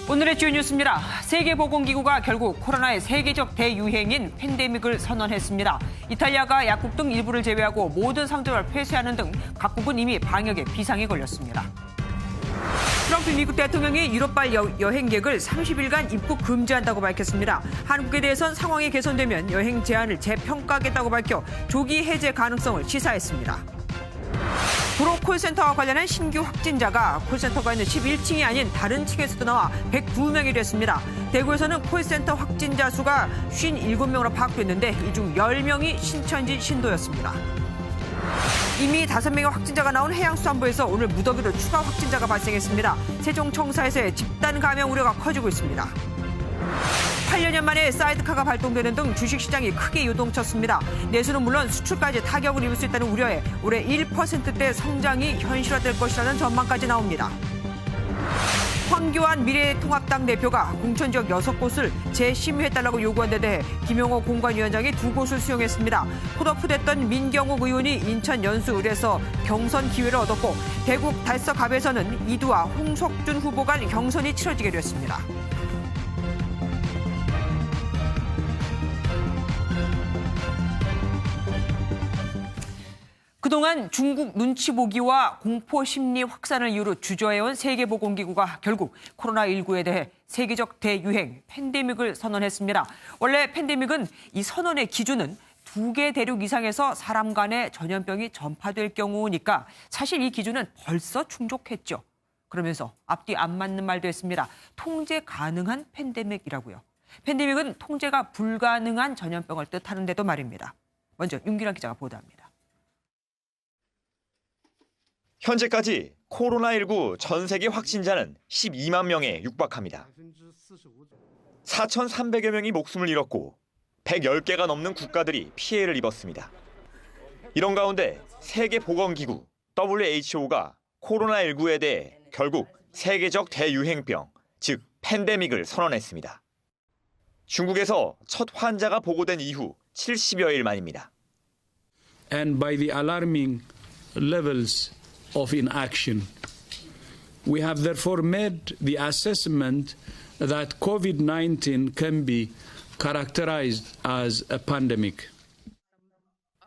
오늘의 주요 뉴스입니다. 세계보건기구가 결국 코로나의 세계적 대유행인 팬데믹을 선언했습니다. 이탈리아가 약국 등 일부를 제외하고 모든 상점을 폐쇄하는 등 각국은 이미 방역에 비상이 걸렸습니다. 트럼프 미국 대통령이 유럽발 여행객을 30일간 입국 금지한다고 밝혔습니다. 한국에 대해선 상황이 개선되면 여행 제한을 재평가하겠다고 밝혀 조기 해제 가능성을 시사했습니다. 도로 콜센터와 관련한 신규 확진자가 콜센터가 있는 11층이 아닌 다른 층에서도 나와 109명이 됐습니다. 대구에서는 콜센터 확진자 수가 57명으로 파악됐는데 이 중 10명이 신천지 신도였습니다. 이미 5명의 확진자가 나온 해양수산부에서 오늘 무더기로 추가 확진자가 발생했습니다. 세종청사에서의 집단 감염 우려가 커지고 있습니다. 8여 년 만에 사이드카가 발동되는 등 주식시장이 크게 요동쳤습니다. 내수는 물론 수출까지 타격을 입을 수 있다는 우려에 올해 1%대 성장이 현실화될 것이라는 전망까지 나옵니다. 황교안 미래통합당 대표가 공천 지역 6곳을 재심의해달라고 요구한 데 대해 김용호 공관위원장이 2곳을 수용했습니다. 컷오프됐던 민경욱 의원이 인천 연수을에서 경선 기회를 얻었고 대구 달서갑에서는 이두와 홍석준 후보 간 경선이 치러지게 됐습니다. 그동안 중국 눈치 보기와 공포 심리 확산을 이유로 주저해온 세계보건기구가 결국 코로나19에 대해 세계적 대유행, 팬데믹을 선언했습니다. 원래 팬데믹은 이 선언의 기준은 2개 대륙 이상에서 사람 간의 전염병이 전파될 경우니까 사실 이 기준은 벌써 충족했죠. 그러면서 앞뒤 안 맞는 말도 했습니다. 통제 가능한 팬데믹이라고요. 팬데믹은 통제가 불가능한 전염병을 뜻하는데도 말입니다. 먼저 윤기란 기자가 보도합니다. 현재까지 코로나19 전 세계 확진자는 12만 명에 육박합니다. 4,300여 명이 목숨을 잃었고 110개가 넘는 국가들이 피해를 입었습니다. 이런 가운데 세계보건기구 WHO가 코로나19에 대해 결국 세계적 대유행병, 즉 팬데믹을 선언했습니다. 중국에서 첫 환자가 보고된 이후 70여일 만입니다. And by the alarming levels of inaction. We have therefore made the assessment that COVID-19 can be characterized as a pandemic.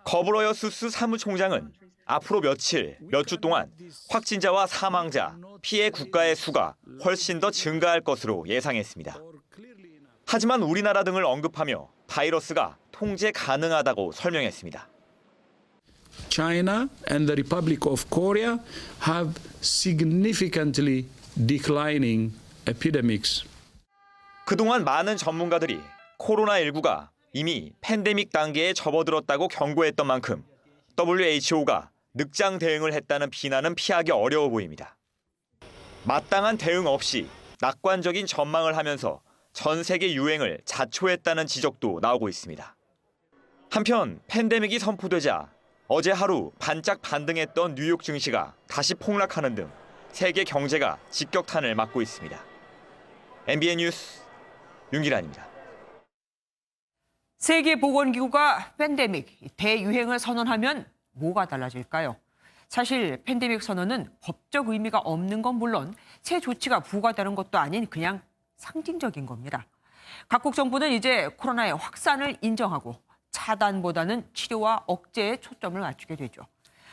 거브러여수스 사무총장은 앞으로 며칠, 몇 주 동안 확진자와 사망자, 피해 국가의 수가 훨씬 더 증가할 것으로 예상했습니다. 하지만 우리나라 등을 언급하며 바이러스가 통제 가능하다고 설명했습니다. China and the Republic of Korea have significantly declining epidemics. 그동안 많은 전문가들이 코로나19가 이미 팬데믹 단계에 접어들었다고 경고했던 만큼 WHO가 늑장 대응을 했다는 비난은 피하기 어려워 보입니다. 마땅한 대응 없이 낙관적인 전망을 하면서 전 세계 유행을 자초했다는 지적도 나오고 있습니다. 한편 팬데믹이 선포되자 어제 하루 반짝 반등했던 뉴욕 증시가 다시 폭락하는 등 세계 경제가 직격탄을 맞고 있습니다. MBN 뉴스 윤기란입니다. 세계보건기구가 팬데믹, 대유행을 선언하면 뭐가 달라질까요? 사실 팬데믹 선언은 법적 의미가 없는 건 물론 새 조치가 부과되는 것도 아닌 그냥 상징적인 겁니다. 각국 정부는 이제 코로나의 확산을 인정하고 차단보다는 치료와 억제에 초점을 맞추게 되죠.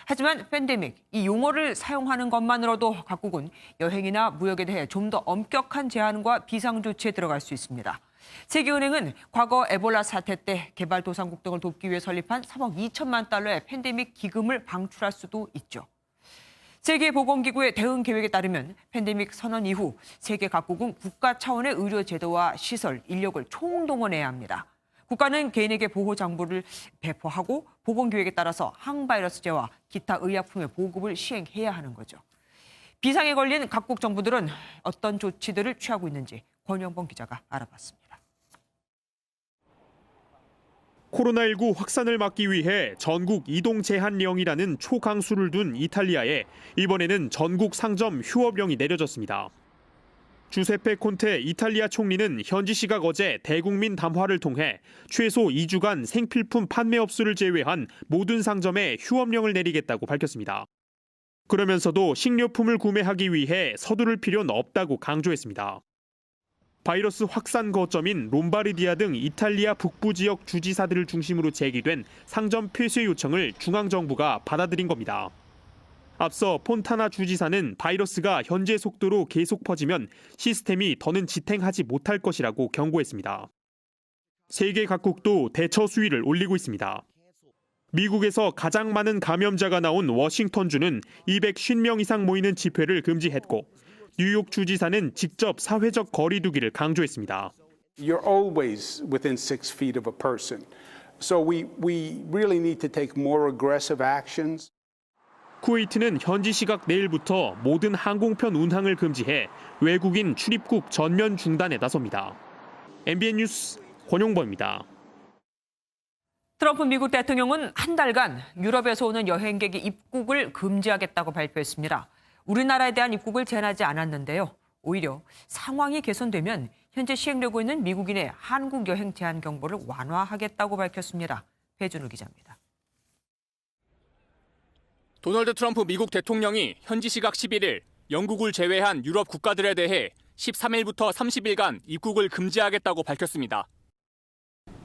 하지만 팬데믹, 이 용어를 사용하는 것만으로도 각국은 여행이나 무역에 대해 좀 더 엄격한 제한과 비상조치에 들어갈 수 있습니다. 세계은행은 과거 에볼라 사태 때 개발도상국 등을 돕기 위해 설립한 3억 2천만 달러의 팬데믹 기금을 방출할 수도 있죠. 세계보건기구의 대응 계획에 따르면 팬데믹 선언 이후 세계 각국은 국가 차원의 의료 제도와 시설, 인력을 총동원해야 합니다. 국가는 개인에게 보호 장부를 배포하고 보건계획에 따라서 항바이러스제와 기타 의약품의 보급을 시행해야 하는 거죠. 비상에 걸린 각국 정부들은 어떤 조치들을 취하고 있는지 권영범 기자가 알아봤습니다. 코로나19 확산을 막기 위해 전국 이동 제한령이라는 초강수를 둔 이탈리아에 이번에는 전국 상점 휴업령이 내려졌습니다. 주세페 콘테 이탈리아 총리는 현지 시각 어제 대국민 담화를 통해 최소 2주간 생필품 판매 업소를 제외한 모든 상점에 휴업령을 내리겠다고 밝혔습니다. 그러면서도 식료품을 구매하기 위해 서두를 필요는 없다고 강조했습니다. 바이러스 확산 거점인 롬바르디아 등 이탈리아 북부 지역 주지사들을 중심으로 제기된 상점 폐쇄 요청을 중앙정부가 받아들인 겁니다. 앞서 폰타나 주지사는 바이러스가 현재 속도로 계속 퍼지면 시스템이 더는 지탱하지 못할 것이라고 경고했습니다. 세계 각국도 대처 수위를 올리고 있습니다. 미국에서 가장 많은 감염자가 나온 워싱턴주는 250명 이상 모이는 집회를 금지했고 뉴욕 주지사는 직접 사회적 거리 두기를 강조했습니다. You're always within 6 feet of a person. So we really need to take more aggressive actions. 쿠웨이트는 현지 시각 내일부터 모든 항공편 운항을 금지해 외국인 출입국 전면 중단에 나섭니다. MBN 뉴스 권용범입니다. 트럼프 미국 대통령은 한 달간 유럽에서 오는 여행객의 입국을 금지하겠다고 발표했습니다. 우리나라에 대한 입국을 제한하지 않았는데요. 오히려 상황이 개선되면 현재 시행되고 있는 미국인의 한국 여행 제한 경보를 완화하겠다고 밝혔습니다. 배준우 기자입니다. 도널드 트럼프 미국 대통령이 현지 시각 11일 영국을 제외한 유럽 국가들에 대해 13일부터 30일간 입국을 금지하겠다고 밝혔습니다.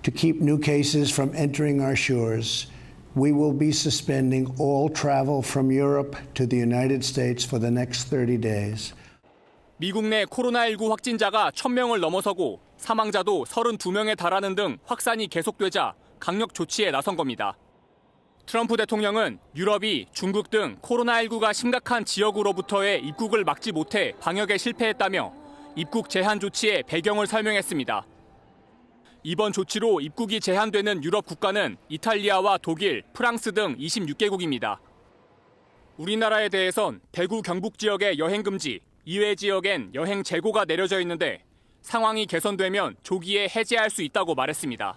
To keep new cases from entering our shores, we will be suspending all travel from Europe to the United States for the next 30 days. 미국 내 코로나19 확진자가 1,000명을 넘어서고 사망자도 32명에 달하는 등 확산이 계속되자 강력 조치에 나선 겁니다. 트럼프 대통령은 유럽이 중국 등 코로나19가 심각한 지역으로부터의 입국을 막지 못해 방역에 실패했다며 입국 제한 조치의 배경을 설명했습니다. 이번 조치로 입국이 제한되는 유럽 국가는 이탈리아와 독일, 프랑스 등 26개국입니다. 우리나라에 대해선 대구 경북 지역의 여행 금지, 이외 지역엔 여행 재고가 내려져 있는데 상황이 개선되면 조기에 해제할 수 있다고 말했습니다.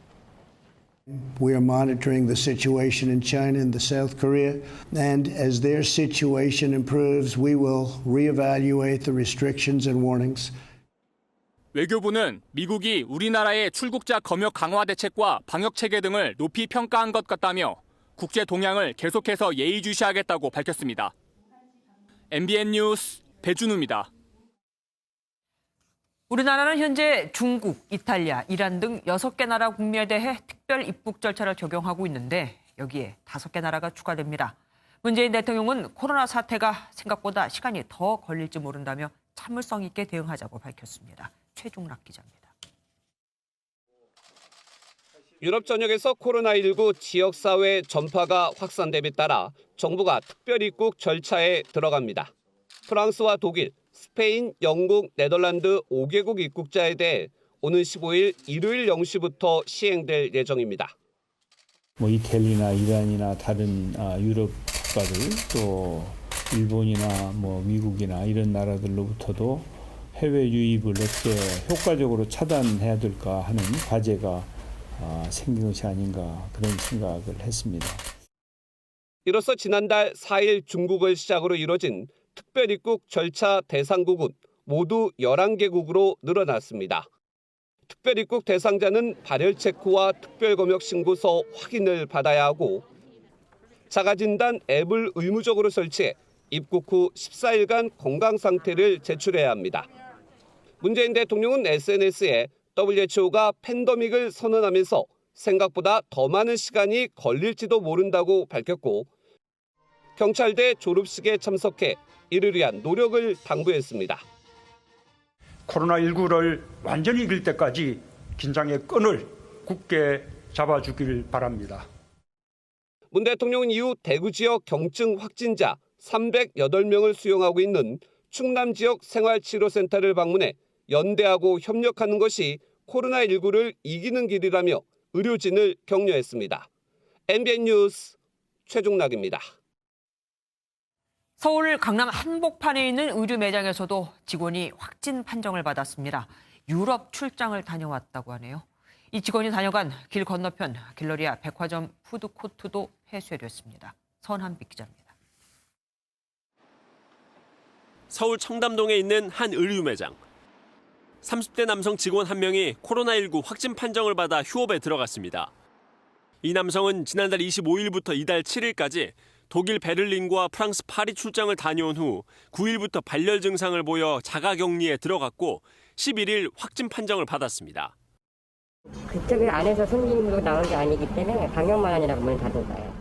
We are monitoring the situation in China and South Korea, and as their situation improves, we will reevaluate the restrictions and warnings. 외교부는 미국이 우리나라의 출국자 검역 강화 대책과 방역 체계 등을 높이 평가한 것 같다며 국제 동향을 계속해서 예의주시하겠다고 밝혔습니다. MBN 뉴스 배준우입니다. 우리나라는 현재 중국, 이탈리아, 이란 등 6개 나라 국민에 대해 특별 입국 절차를 적용하고 있는데 여기에 5개 나라가 추가됩니다. 문재인 대통령은 코로나 사태가 생각보다 시간이 더 걸릴지 모른다며 참을성 있게 대응하자고 밝혔습니다. 최종락 기자입니다. 유럽 전역에서 코로나19 지역사회 전파가 확산됨에 따라 정부가 특별 입국 절차에 들어갑니다. 프랑스와 독일, 스페인, 영국, 네덜란드 5개국 입국자에 대해 오는 15일 일요일 0시부터 시행될 예정입니다. 이탈리아나 이란이나 다른 유럽 국가들 또 일본이나 미국이나 이런 나라들로부터도 해외 유입을 어떻게 효과적으로 차단해야 될까 하는 과제가 생긴 것이 아닌가 그런 생각을 했습니다. 이로써 지난달 4일 중국을 시작으로 이뤄진 특별 입국 절차 대상국은 모두 11개국으로 늘어났습니다. 특별 입국 대상자는 발열 체크와 특별 검역 신고서 확인을 받아야 하고 자가진단 앱을 의무적으로 설치해 입국 후 14일간 건강 상태를 제출해야 합니다. 문재인 대통령은 SNS에 WHO가 팬데믹을 선언하면서 생각보다 더 많은 시간이 걸릴지도 모른다고 밝혔고 경찰대 졸업식에 참석해 이를 위한 노력을 당부했습니다. 코로나19를 완전히 이길 때까지 긴장의 끈을 굳게 잡아주길 바랍니다. 문 대통령은 이후 대구 지역 경증 확진자 308명을 수용하고 있는 충남 지역 생활치료센터를 방문해 연대하고 협력하는 것이 코로나19를 이기는 길이라며 의료진을 격려했습니다. MBN 뉴스 최종락입니다. 서울 강남 한복판에 있는 의류 매장에서도 직원이 확진 판정을 받았습니다. 유럽 출장을 다녀왔다고 하네요. 이 직원이 다녀간 길 건너편 길러리아 백화점 푸드코트도 폐쇄됐습니다. 선한빛 기자입니다. 서울 청담동에 있는 한 의류 매장. 30대 남성 직원 한 명이 코로나19 확진 판정을 받아 휴업에 들어갔습니다. 이 남성은 지난달 25일부터 이달 7일까지 독일 베를린과 프랑스 파리 출장을 다녀온 후 9일부터 발열 증상을 보여 자가격리에 들어갔고 11일 확진 판정을 받았습니다. 그쪽에 안에서 손님으로 나온 게 아니기 때문에 방역만 아니라고 문을 닫은 거예요.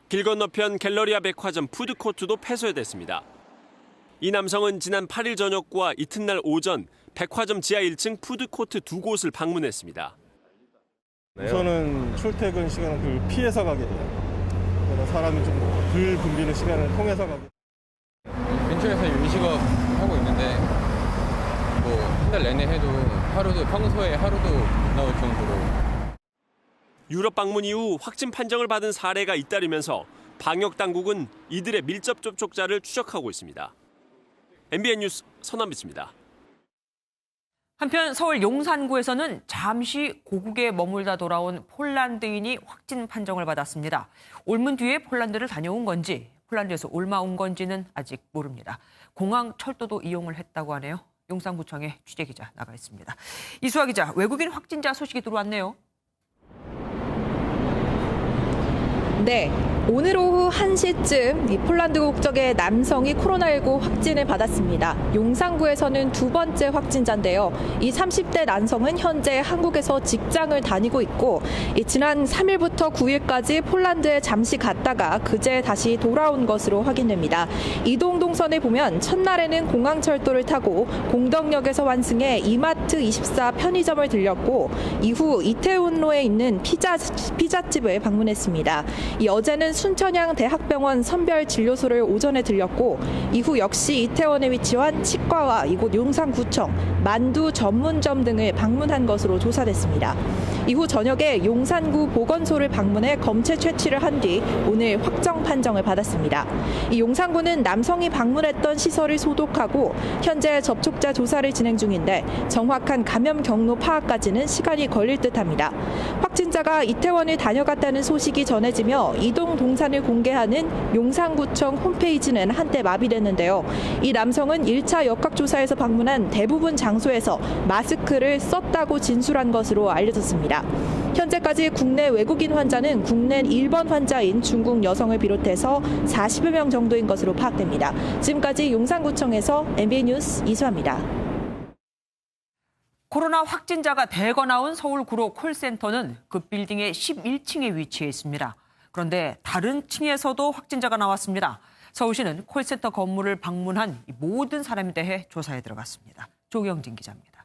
길 건너편 갤러리아 백화점 푸드코트도 폐쇄됐습니다. 이 남성은 지난 8일 저녁과 이튿날 오전 백화점 지하 1층 푸드코트 두 곳을 방문했습니다. 우선은 출퇴근 시간을 피해서 가게 돼요. 사람이 좀 덜 붐비는 시간을 통해서 가게. 근처에서 임시업 하고 있는데 뭐 한 달 내내 해도 평소에 하루도 못 나올 정도로. 유럽 방문 이후 확진 판정을 받은 사례가 잇따르면서 방역 당국은 이들의 밀접 접촉자를 추적하고 있습니다. MBN 뉴스 선남비입니다. 한편 서울 용산구에서는 잠시 고국에 머물다 돌아온 폴란드인이 확진 판정을 받았습니다. 올문 뒤에 폴란드를 다녀온 건지 폴란드에서 옮아온 건지는 아직 모릅니다. 공항 철도도 이용을 했다고 하네요. 용산구청에 취재기자 나가 있습니다. 이수아 기자, 외국인 확진자 소식이 들어왔네요. 네, 오늘 오후 1시쯤 이 폴란드 국적의 남성이 코로나19 확진을 받았습니다. 용산구에서는 두 번째 확진자인데요. 이 30대 남성은 현재 한국에서 직장을 다니고 있고 지난 3일부터 9일까지 폴란드에 잠시 갔다가 그제 다시 돌아온 것으로 확인됩니다. 이동 동선을 보면 첫날에는 공항철도를 타고 공덕역에서 완승해 이마트24 편의점을 들렸고 이후 이태원로에 있는 피자집을 방문했습니다. 어제는 순천향 대학병원 선별진료소를 오전에 들렸고 이후 역시 이태원에 위치한 치과와 이곳 용산구청, 만두 전문점 등을 방문한 것으로 조사됐습니다. 이후 저녁에 용산구 보건소를 방문해 검체 채취를 한 뒤 오늘 확정 판정을 받았습니다. 이 용산구는 남성이 방문했던 시설을 소독하고 현재 접촉자 조사를 진행 중인데 정확한 감염 경로 파악까지는 시간이 걸릴 듯합니다. 확진자가 이태원을 다녀갔다는 소식이 전해지며 이동 동선을 공개하는 용산구청 홈페이지는 한때 마비됐는데요. 이 남성은 1차 역학조사에서 방문한 대부분 장소에서 마스크를 썼다고 진술한 것으로 알려졌습니다. 현재까지 국내 외국인 환자는 국내 1번 환자인 중국 여성을 비롯해서 40여 명 정도인 것으로 파악됩니다. 지금까지 용산구청에서 MBN 뉴스 이수아입니다. 코로나 확진자가 대거 나온 서울 구로 콜센터는 그 빌딩의 11층에 위치해 있습니다. 그런데 다른 층에서도 확진자가 나왔습니다. 서울시는 콜센터 건물을 방문한 모든 사람에 대해 조사에 들어갔습니다. 조경진 기자입니다.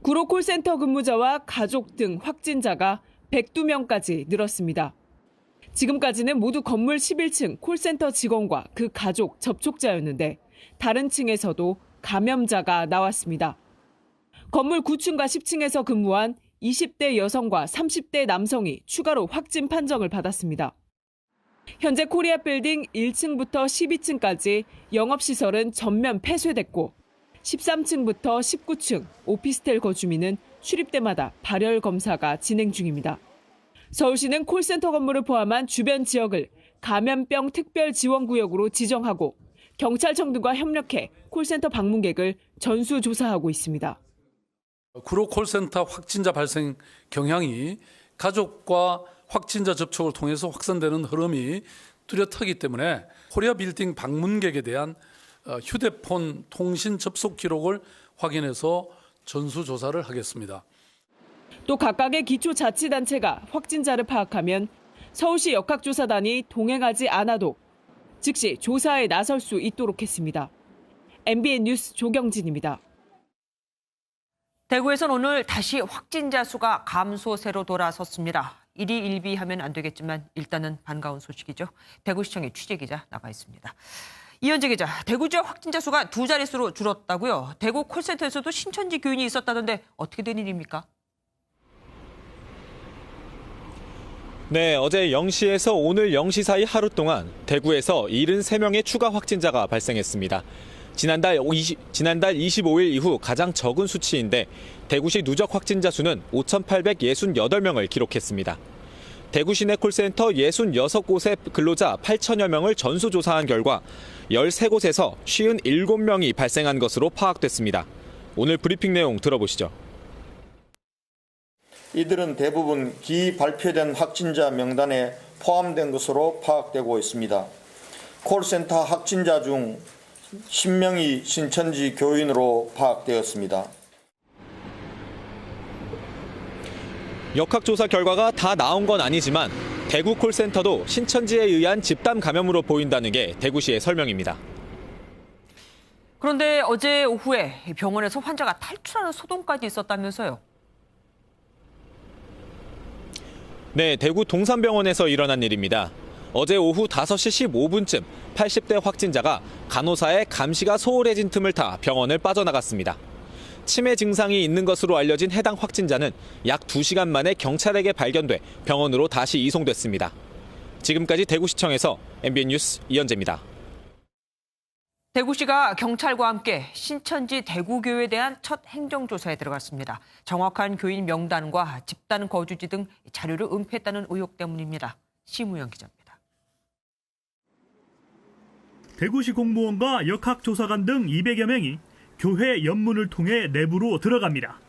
구로 콜센터 근무자와 가족 등 확진자가 102명까지 늘었습니다. 지금까지는 모두 건물 11층 콜센터 직원과 그 가족, 접촉자였는데 다른 층에서도 감염자가 나왔습니다. 건물 9층과 10층에서 근무한 20대 여성과 30대 남성이 추가로 확진 판정을 받았습니다. 현재 코리아 빌딩 1층부터 12층까지 영업시설은 전면 폐쇄됐고 13층부터 19층 오피스텔 거주민은 출입 때마다 발열 검사가 진행 중입니다. 서울시는 콜센터 건물을 포함한 주변 지역을 감염병 특별지원구역으로 지정하고 경찰청 등과 협력해 콜센터 방문객을 전수조사하고 있습니다. 구로 콜센터 확진자 발생 경향이 가족과 확진자 접촉을 통해서 확산되는 흐름이 뚜렷하기 때문에 코리아 빌딩 방문객에 대한 휴대폰 통신 접속 기록을 확인해서 전수조사를 하겠습니다. 또 각각의 기초자치단체가 확진자를 파악하면 서울시 역학조사단이 동행하지 않아도 즉시 조사에 나설 수 있도록 했습니다. MBN 뉴스 조경진입니다. 대구에선 오늘 다시 확진자 수가 감소세로 돌아섰습니다. 일희일비하면 안 되겠지만 일단은 반가운 소식이죠. 대구시청에 취재기자 나가 있습니다. 이현재 기자, 대구 지역 확진자 수가 두 자릿수로 줄었다고요. 대구 콜센터에서도 신천지 교인이 있었다던데 어떻게 된 일입니까? 네, 어제 0시에서 오늘 0시 사이 하루 동안 대구에서 73명의 추가 확진자가 발생했습니다. 지난달 25일 이후 가장 적은 수치인데 대구시 누적 확진자 수는 5,868명을 기록했습니다. 대구 시내 콜센터 66곳의 근로자 8천여 명을 전수조사한 결과 13곳에서 57명이 발생한 것으로 파악됐습니다. 오늘 브리핑 내용 들어보시죠. 이들은 대부분 기발표된 확진자 명단에 포함된 것으로 파악되고 있습니다. 콜센터 확진자 중 10명이 신천지 교인으로 파악되었습니다. 역학조사 결과가 다 나온 건 아니지만 대구 콜센터도 신천지에 의한 집단 감염으로 보인다는 게 대구시의 설명입니다. 그런데 어제 오후에 병원에서 환자가 탈출하는 소동까지 있었다면서요. 네, 대구 동산병원에서 일어난 일입니다. 어제 오후 5시 15분쯤 80대 확진자가 간호사의 감시가 소홀해진 틈을 타 병원을 빠져나갔습니다. 치매 증상이 있는 것으로 알려진 해당 확진자는 약 2시간 만에 경찰에게 발견돼 병원으로 다시 이송됐습니다. 지금까지 대구시청에서 MBN 뉴스 이현재입니다. 대구시가 경찰과 함께 신천지 대구교회에 대한 첫 행정조사에 들어갔습니다. 정확한 교인 명단과 집단 거주지 등 자료를 은폐했다는 의혹 때문입니다. 심우영 기자입니다. 대구시 공무원과 역학조사관 등 200여 명이 교회 연문을 통해 내부로 들어갑니다.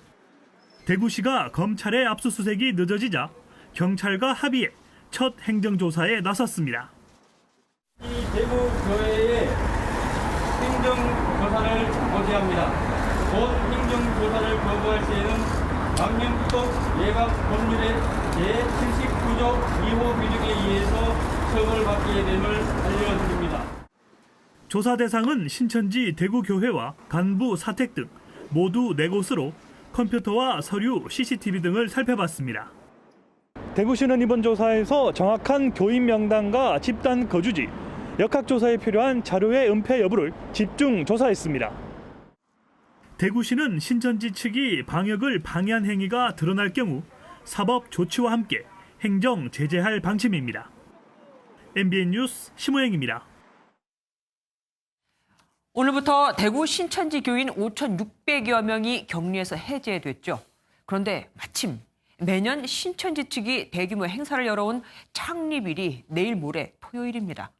대구시가 검찰의 압수수색이 늦어지자 경찰과 합의해 첫 행정조사에 나섰습니다. 이 대구교회의 행정조사를 고지합니다. 곧 행정조사를 거부할 시에는 망명구속 예방법률의 제79조 2호 규정에 의해서 처벌받게 됨을 알려드립니다. 조사 대상은 신천지 대구교회와 간부 사택 등 모두 4곳으로 컴퓨터와 서류, CCTV 등을 살펴봤습니다. 대구시는 이번 조사에서 정확한 교인 명단과 집단 거주지, 역학조사에 필요한 자료의 은폐 여부를 집중 조사했습니다. 대구시는 신천지 측이 방역을 방해한 행위가 드러날 경우 사법 조치와 함께 행정 제재할 방침입니다. MBN 뉴스 심우영입니다. 오늘부터 대구 신천지 교인 5,600여 명이 격리에서 해제됐죠. 그런데 마침 매년 신천지 측이 대규모 행사를 열어온 창립일이 내일 모레 토요일입니다.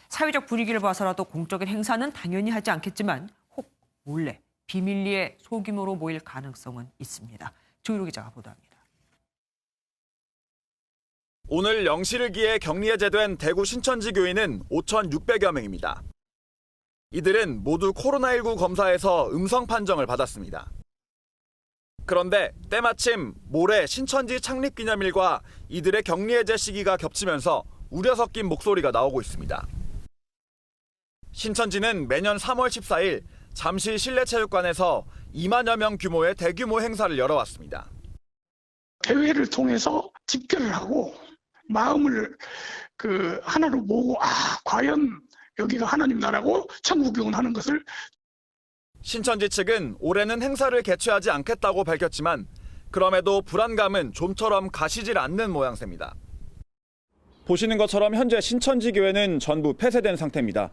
사회적 분위기를 봐서라도 공적인 행사는 당연히 하지 않겠지만 혹 몰래 비밀리에 소규모로 모일 가능성은 있습니다. 조유로 기자가 보도합니다. 오늘 0시를 기해 격리 해제된 대구 신천지 교인은 5,600여 명입니다. 이들은 모두 코로나19 검사에서 음성 판정을 받았습니다. 그런데 때마침 모레 신천지 창립기념일과 이들의 격리 해제 시기가 겹치면서 우려 섞인 목소리가 나오고 있습니다. 신천지는 매년 3월 14일 잠실 실내체육관에서 2만여 명 규모의 대규모 행사를 열어왔습니다. 대회를 통해서 집결을 하고 마음을 하나로 모으고 과연 여기가 하나님 나라고 천국 교훈하는 것을. 신천지 측은 올해는 행사를 개최하지 않겠다고 밝혔지만 그럼에도 불안감은 좀처럼 가시질 않는 모양새입니다. 보시는 것처럼 현재 신천지 교회는 전부 폐쇄된 상태입니다.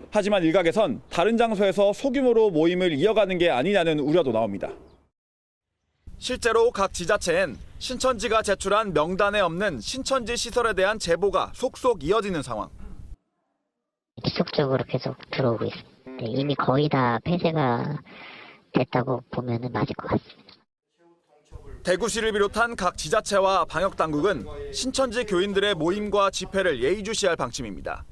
하지만 일각에선 다른 장소에서 소규모로 모임을 이어가는 게 아니냐는 우려도 나옵니다. 실제로 각 지자체엔 신천지가 제출한 명단에 없는 신천지 시설에 대한 제보가 속속 이어지는 상황. 지속적으로 계속 들어오고 있습니다. 이미 거의 다 폐쇄가 됐다고 보면 맞을 것 같습니다. 대구시를 비롯한 각 지자체와 방역당국은 신천지 교인들의 모임과 집회를 예의주시할 방침입니다.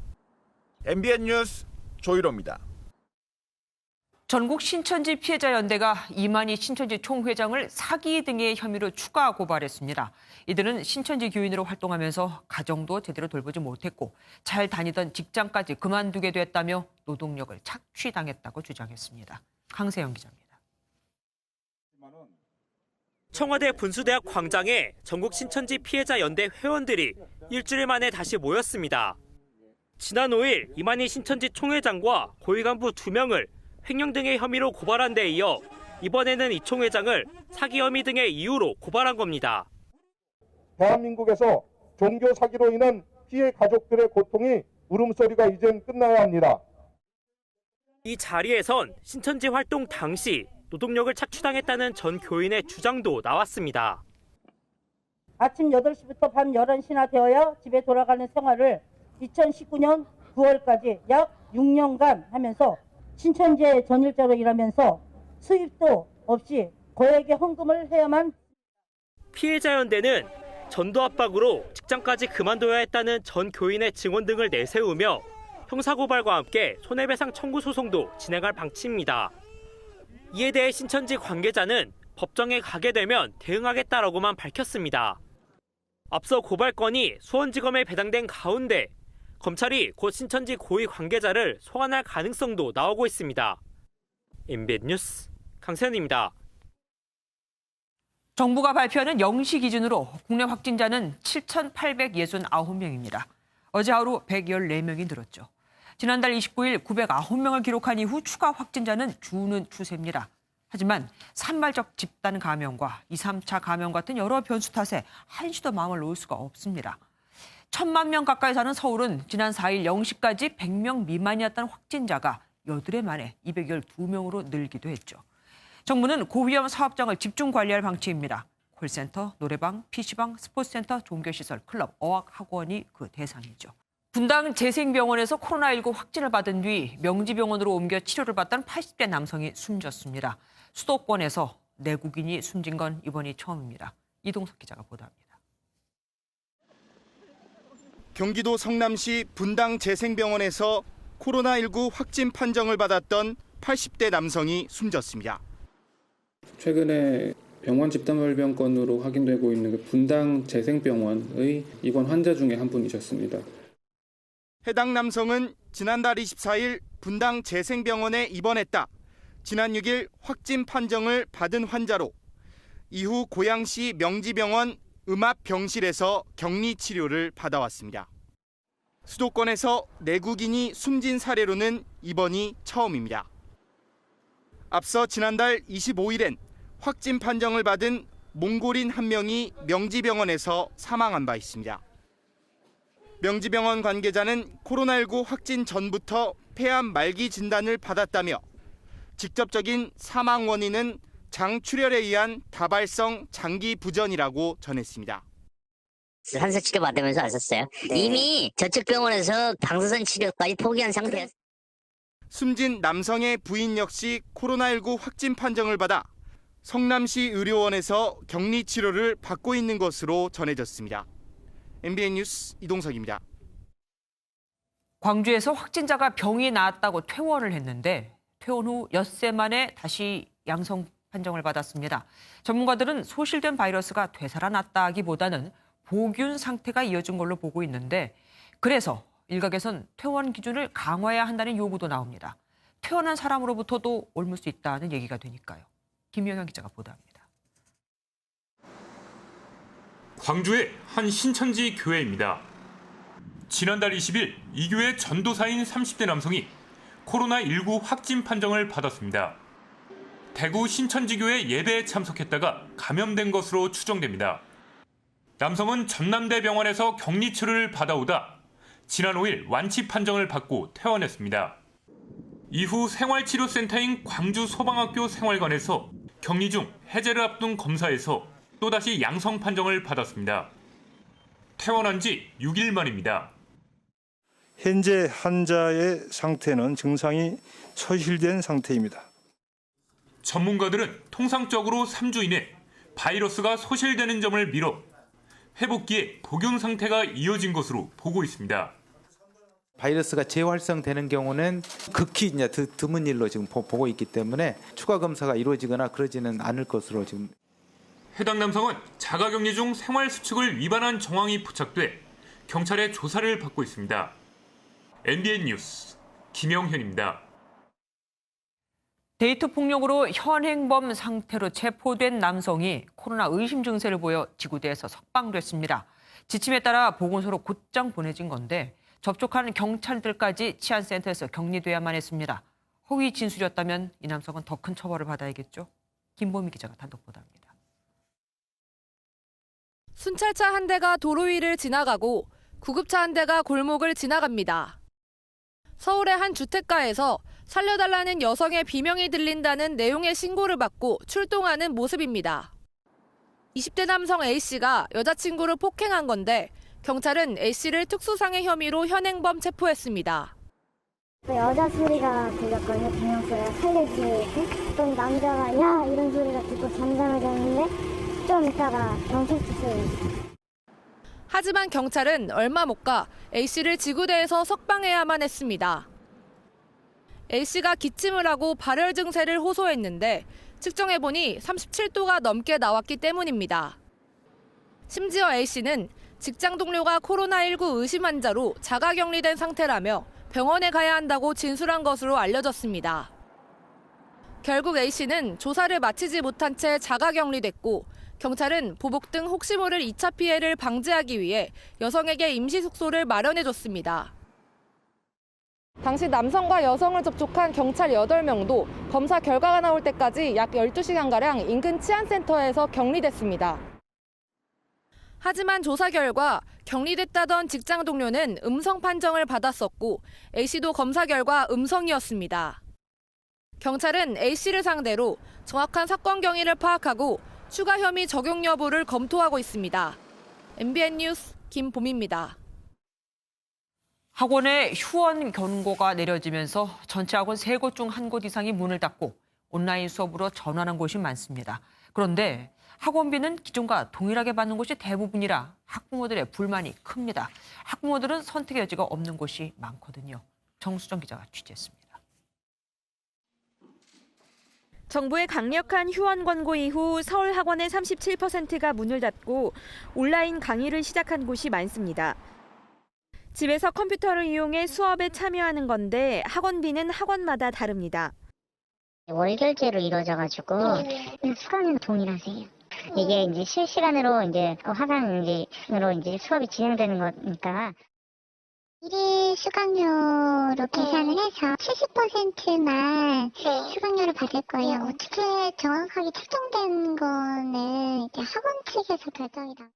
MBN 뉴스 조유로입니다. 전국 신천지 피해자 연대가 이만희 신천지 총회장을 사기 등의 혐의로 추가 고발했습니다. 이들은 신천지 교인으로 활동하면서 가정도 제대로 돌보지 못했고 잘 다니던 직장까지 그만두게 됐다며 노동력을 착취당했다고 주장했습니다. 강세영 기자입니다. 청와대 분수대학 광장에 전국 신천지 피해자 연대 회원들이 일주일 만에 다시 모였습니다. 지난 5일 이만희 신천지 총회장과 고위 간부 2명을 횡령 등의 혐의로 고발한 데 이어 이번에는 이 총회장을 사기 혐의 등의 이유로 고발한 겁니다. 대한민국에서 종교 사기로 인한 피해 가족들의 고통이 울음소리가 이젠 끝나야 합니다. 이 자리에선 신천지 활동 당시 노동력을 착취당했다는 전 교인의 주장도 나왔습니다. 아침 8시부터 밤 11시나 되어야 집에 돌아가는 생활을 2019년 9월까지 약 6년간 하면서 신천지의 전일자로 일하면서 수입도 없이 고액의 헌금을 해야만. 피해자 연대는 전도 압박으로 직장까지 그만둬야 했다는 전 교인의 증언 등을 내세우며 형사고발과 함께 손해배상 청구 소송도 진행할 방침입니다. 이에 대해 신천지 관계자는 법정에 가게 되면 대응하겠다라고만 밝혔습니다. 앞서 고발건이 수원지검에 배당된 가운데 검찰이 곧 신천지 고위 관계자를 소환할 가능성도 나오고 있습니다. MBN 뉴스 강세현입니다. 정부가 발표하는 0시 기준으로 국내 확진자는 7,869명입니다. 어제 하루 114명이 늘었죠. 지난달 29일 909명을 기록한 이후 추가 확진자는 주는 추세입니다. 하지만 산발적 집단 감염과 2, 3차 감염 같은 여러 변수 탓에 한시도 마음을 놓을 수가 없습니다. 1,000만 명 가까이 사는 서울은 지난 4일 0시까지 100명 미만이었던 확진자가 8일 만에 212명으로 늘기도 했죠. 정부는 고위험 사업장을 집중 관리할 방침입니다. 콜센터, 노래방, PC방, 스포츠센터, 종교시설, 클럽, 어학학원이 그 대상이죠. 분당 재생병원에서 코로나19 확진을 받은 뒤 명지병원으로 옮겨 치료를 받던 80대 남성이 숨졌습니다. 수도권에서 내국인이 숨진 건 이번이 처음입니다. 이동석 기자가 보도합니다. 경기도 성남시 분당 재생병원에서 코로나19 확진 판정을 받았던 80대 남성이 숨졌습니다. 최근에 병원 집단발병 건으로 확인되고 있는 그 분당 재생병원의 입원 환자 중에 한 분이셨습니다. 해당 남성은 지난달 24일 분당 재생병원에 입원했다. 지난 6일 확진 판정을 받은 환자로 이후 고양시 명지병원 음압병실에서 격리 치료를 받아왔습니다. 수도권에서 내국인이 숨진 사례로는 이번이 처음입니다. 앞서 지난달 25일엔 확진 판정을 받은 몽골인 한 명이 명지병원에서 사망한 바 있습니다. 명지병원 관계자는 코로나19 확진 전부터 폐암 말기 진단을 받았다며 직접적인 사망 원인은 장출혈에 의한 다발성 장기 부전이라고 전했습니다. 한세 치료 받으면서 왔었어요. 네. 이미 저쪽 병원에서 방사선 치료까지 포기한 상태였어요. 숨진 남성의 부인 역시 코로나19 확진 판정을 받아 성남시 의료원에서 격리 치료를 받고 있는 것으로 전해졌습니다. MBN 뉴스 이동석입니다. 광주에서 확진자가 병이 나았다고 퇴원을 했는데 퇴원 후 엿새 만에 다시 양성 판정을 받았습니다. 전문가들은 소실된 바이러스가 되살아났다기보다는 보균 상태가 이어진 걸로 보고 있는데 그래서 일각에선 퇴원 기준을 강화해야 한다는 요구도 나옵니다. 퇴원한 사람으로부터도 옮을 수 있다는 얘기가 되니까요. 김영현 기자가 보도합니다. 광주의 한 신천지 교회입니다. 지난달 20일 이 교회 전도사인 30대 남성이 코로나19 확진 판정을 받았습니다. 대구 신천지교회 예배에 참석했다가 감염된 것으로 추정됩니다. 남성은 전남대병원에서 격리 치료를 받아오다 지난 5일 완치 판정을 받고 퇴원했습니다. 이후 생활치료센터인 광주 소방학교 생활관에서 격리 중 해제를 앞둔 검사에서 또다시 양성 판정을 받았습니다. 퇴원한 지 6일 만입니다. 현재 환자의 상태는 증상이 소실된 상태입니다. 전문가들은 통상적으로 3주 이내 바이러스가 소실되는 점을 미뤄 회복기에 복용 상태가 이어진 것으로 보고 있습니다. 바이러스가 재활성되는 경우는 극히 이제 드문 일로 지금 보고 있기 때문에 추가 검사가 이루어지거나 그러지는 않을 것으로 지금. 해당 남성은 자가격리 중 생활수칙을 위반한 정황이 포착돼 경찰의 조사를 받고 있습니다. MBN 뉴스 김영현입니다. 데이트 폭력으로 현행범 상태로 체포된 남성이 코로나 의심 증세를 보여 지구대에서 석방됐습니다. 지침에 따라 보건소로 곧장 보내진 건데 접촉하는 경찰들까지 치안센터에서 격리돼야만 했습니다. 허위 진술이었다면 이 남성은 더 큰 처벌을 받아야겠죠. 김보미 기자가 단독 보도합니다. 순찰차 한 대가 도로 위를 지나가고 구급차 한 대가 골목을 지나갑니다. 서울의 한 주택가에서 살려달라는 여성의 비명이 들린다는 내용의 신고를 받고 출동하는 모습입니다. 20대 남성 A씨가 여자친구를 폭행한 건데 경찰은 A씨를 특수상해 혐의로 현행범 체포했습니다. 여자 소리가 들렸거든요. 비명소리가 살려주고 또 남자가 야 이런 소리가 듣고 잠잠을 잤는데 좀 있다가 경찰차 소리. 하지만 경찰은 얼마 못 가 A씨를 지구대에서 석방해야만 했습니다. A씨가 기침을 하고 발열 증세를 호소했는데 측정해보니 37도가 넘게 나왔기 때문입니다. 심지어 A씨는 직장 동료가 코로나19 의심 환자로 자가격리된 상태라며 병원에 가야 한다고 진술한 것으로 알려졌습니다. 결국 A씨는 조사를 마치지 못한 채 자가격리됐고 경찰은 보복 등 혹시 모를 2차 피해를 방지하기 위해 여성에게 임시 숙소를 마련해줬습니다. 당시 남성과 여성을 접촉한 경찰 8명도 검사 결과가 나올 때까지 약 12시간가량 인근 치안센터에서 격리됐습니다. 하지만 조사 결과 격리됐다던 직장 동료는 음성 판정을 받았었고 A씨도 검사 결과 음성이었습니다. 경찰은 A씨를 상대로 정확한 사건 경위를 파악하고 추가 혐의 적용 여부를 검토하고 있습니다. MBN 뉴스 김봄입니다. 학원에 휴원 경고가 내려지면서 전체 학원 3곳 중 1곳 이상이 문을 닫고 온라인 수업으로 전환한 곳이 많습니다. 그런데 학원비는 기존과 동일하게 받는 곳이 대부분이라 학부모들의 불만이 큽니다. 학부모들은 선택의 여지가 없는 곳이 많거든요. 정수정 기자가 취재했습니다. 정부의 강력한 휴원 권고 이후 서울 학원의 37%가 문을 닫고 온라인 강의를 시작한 곳이 많습니다. 집에서 컴퓨터를 이용해 수업에 참여하는 건데 학원비는 학원마다 다릅니다. 월결제로 이루어져가지고 수강료는 동일하세요. 이게 이제 실시간으로 이제 화상으로 이제 수업이 진행되는 거니까. 1일 수강료로 계산을 해서 70%만 수강료를 받을 거예요. 어떻게 정확하게 책정된 거는 이제 학원 측에서 결정이다.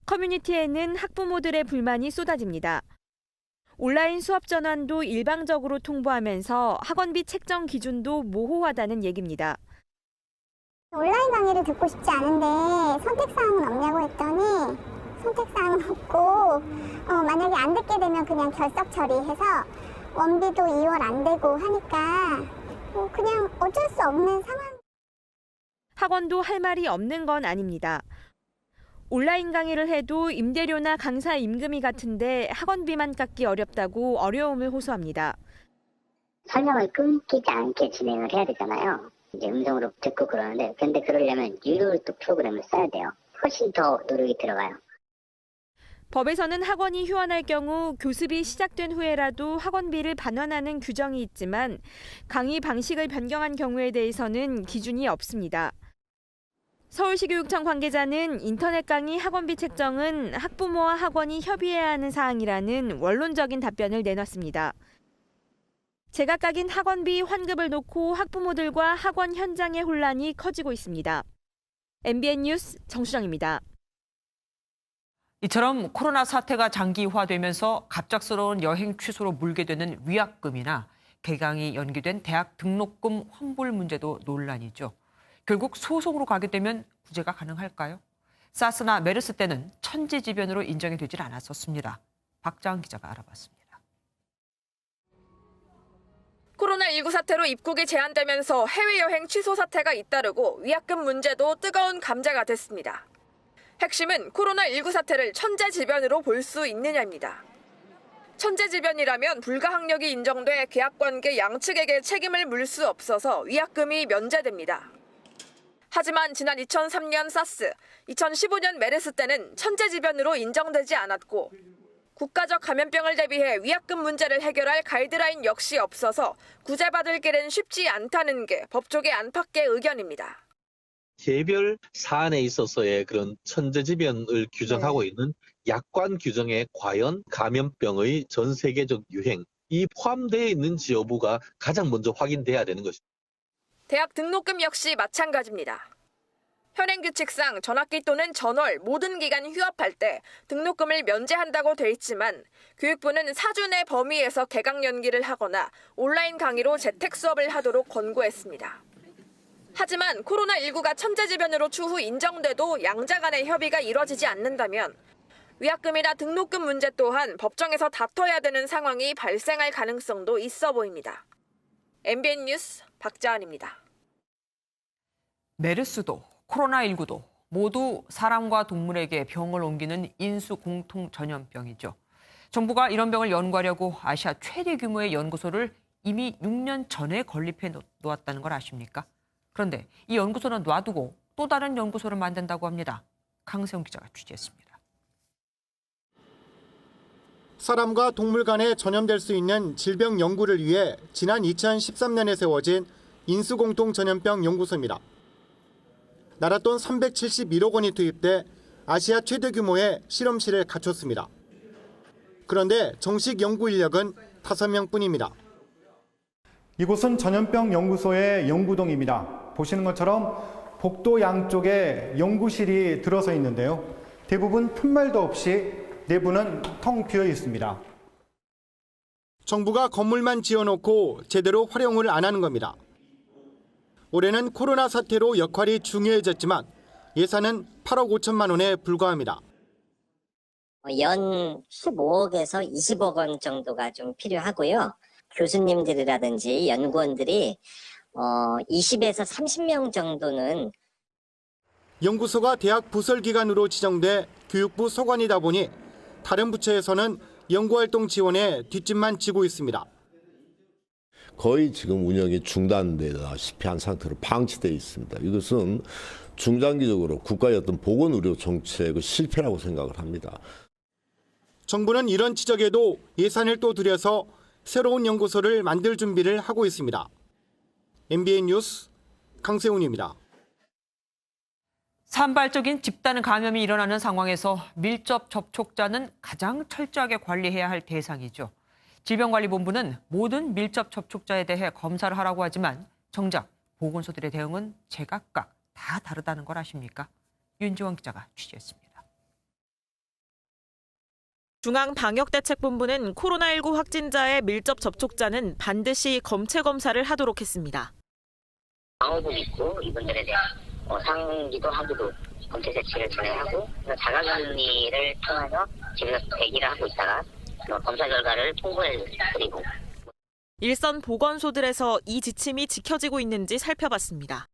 커뮤니티에는 학부모들의 불만이 쏟아집니다. 온라인 수업 전환도 일방적으로 통보하면서 학원비 책정 기준도 모호하다는 얘기입니다. 온라인 강의를 듣고 싶지 않은데 선택사항은 없냐고 했더니 선택사항은 없고 만약에 안 듣게 되면 그냥 결석 처리해서 원비도 2월 안 되고 하니까 그냥 어쩔 수 없는 상황. 학원도 할 말이 없는 건 아닙니다. 온라인 강의를 해도 임대료나 강사 임금이 같은데 학원비만 깎기 어렵다고 어려움을 호소합니다. 설명을 끊기지 않게 진행을 해야 되잖아요. 이제 음성으로 듣고 그러는데 근데 그러려면 유료 또 프로그램을 써야 돼요. 훨씬 더 노력이 들어가요. 법에서는 학원이 휴원할 경우 교습이 시작된 후에라도 학원비를 반환하는 규정이 있지만 강의 방식을 변경한 경우에 대해서는 기준이 없습니다. 서울시 교육청 관계자는 인터넷 강의 학원비 책정은 학부모와 학원이 협의해야 하는 사항이라는 원론적인 답변을 내놨습니다. 제각각인 학원비 환급을 놓고 학부모들과 학원 현장의 혼란이 커지고 있습니다. MBN 뉴스 정수정입니다. 이처럼 코로나 사태가 장기화되면서 갑작스러운 여행 취소로 물게 되는 위약금이나 개강이 연기된 대학 등록금 환불 문제도 논란이죠. 결국 소송으로 가게 되면 구제가 가능할까요? 사스나 메르스 때는 천재지변으로 인정이 되질 않았었습니다. 박자은 기자가 알아봤습니다. 코로나19 사태로 입국이 제한되면서 해외여행 취소 사태가 잇따르고 위약금 문제도 뜨거운 감자가 됐습니다. 핵심은 코로나19 사태를 천재지변으로 볼 수 있느냐입니다. 천재지변이라면 불가항력이 인정돼 계약관계 양측에게 책임을 물 수 없어서 위약금이 면제됩니다. 하지만 지난 2003년 사스, 2015년 메르스 때는 천재지변으로 인정되지 않았고 국가적 감염병을 대비해 위약금 문제를 해결할 가이드라인 역시 없어서 구제받을 길은 쉽지 않다는 게 법조계 안팎의 의견입니다. 개별 사안에 있어서의 그런 천재지변을 규정하고 있는 약관 규정에 과연 감염병의 전 세계적 유행이 포함되어 있는지 여부가 가장 먼저 확인돼야 되는 것입니다. 대학 등록금 역시 마찬가지입니다. 현행 규칙상 전학기 또는 전월 모든 기간 휴업할 때 등록금을 면제한다고 돼 있지만 교육부는 4주 내 범위에서 개강 연기를 하거나 온라인 강의로 재택 수업을 하도록 권고했습니다. 하지만 코로나19가 천재지변으로 추후 인정돼도 양자 간의 협의가 이뤄지지 않는다면 위약금이나 등록금 문제 또한 법정에서 다퉈야 되는 상황이 발생할 가능성도 있어 보입니다. MBN 뉴스 박자은입니다. 메르스도 코로나19도 모두 사람과 동물에게 병을 옮기는 인수공통 전염병이죠. 정부가 이런 병을 연구하려고 아시아 최대 규모의 연구소를 이미 6년 전에 건립해 놓았다는 걸 아십니까? 그런데 이 연구소는 놔두고 또 다른 연구소를 만든다고 합니다. 강세훈 기자가 취재했습니다. 사람과 동물 간에 전염될 수 있는 질병 연구를 위해 지난 2013년에 세워진 인수공통 전염병 연구소입니다. 나라 돈 371억 원이 투입돼 아시아 최대 규모의 실험실을 갖췄습니다. 그런데 정식 연구 인력은 5명뿐입니다. 이곳은 전염병 연구소의 연구동입니다. 보시는 것처럼 복도 양쪽에 연구실이 들어서 있는데요. 대부분 푯말도 없이 내부는 텅 비어 있습니다. 정부가 건물만 지어놓고 제대로 활용을 안 하는 겁니다. 올해는 코로나 사태로 역할이 중요해졌지만 예산은 8억 5천만 원에 불과합니다. 연 15억에서 20억 원 정도가 좀 필요하고요. 교수님들이라든지 연구원들이 20에서 30명 정도는 연구소가 대학 부설기관으로 지정돼 교육부 소관이다 보니 다른 부처에서는 연구활동 지원에 뒷짐만 지고 있습니다. 거의 지금 운영이 중단되다시피 한 상태로 방치되어 있습니다. 이것은 중장기적으로 국가의 어떤 보건의료 정책의 실패라고 생각을 합니다. 정부는 이런 지적에도 예산을 또 들여서 새로운 연구소를 만들 준비를 하고 있습니다. MBN 뉴스 강세훈입니다. 산발적인 집단 감염이 일어나는 상황에서 밀접 접촉자는 가장 철저하게 관리해야 할 대상이죠. 질병관리본부는 모든 밀접 접촉자에 대해 검사를 하라고 하지만 정작 보건소들의 대응은 제각각 다 다르다는 걸 아십니까? 윤지원 기자가 취재했습니다. 중앙방역대책본부는 코로나19 확진자의 밀접 접촉자는 반드시 검체 검사를 하도록 했습니다. 방호복 입고 이분들에 대한 상기도 하기도 검체 채취를 진행하고 자가격리를 통해서 집에서 대기를 하고 있다가 검사 결과를 통보해드리고. 일선 보건소들에서 이 지침이 지켜지고 있는지 살펴봤습니다.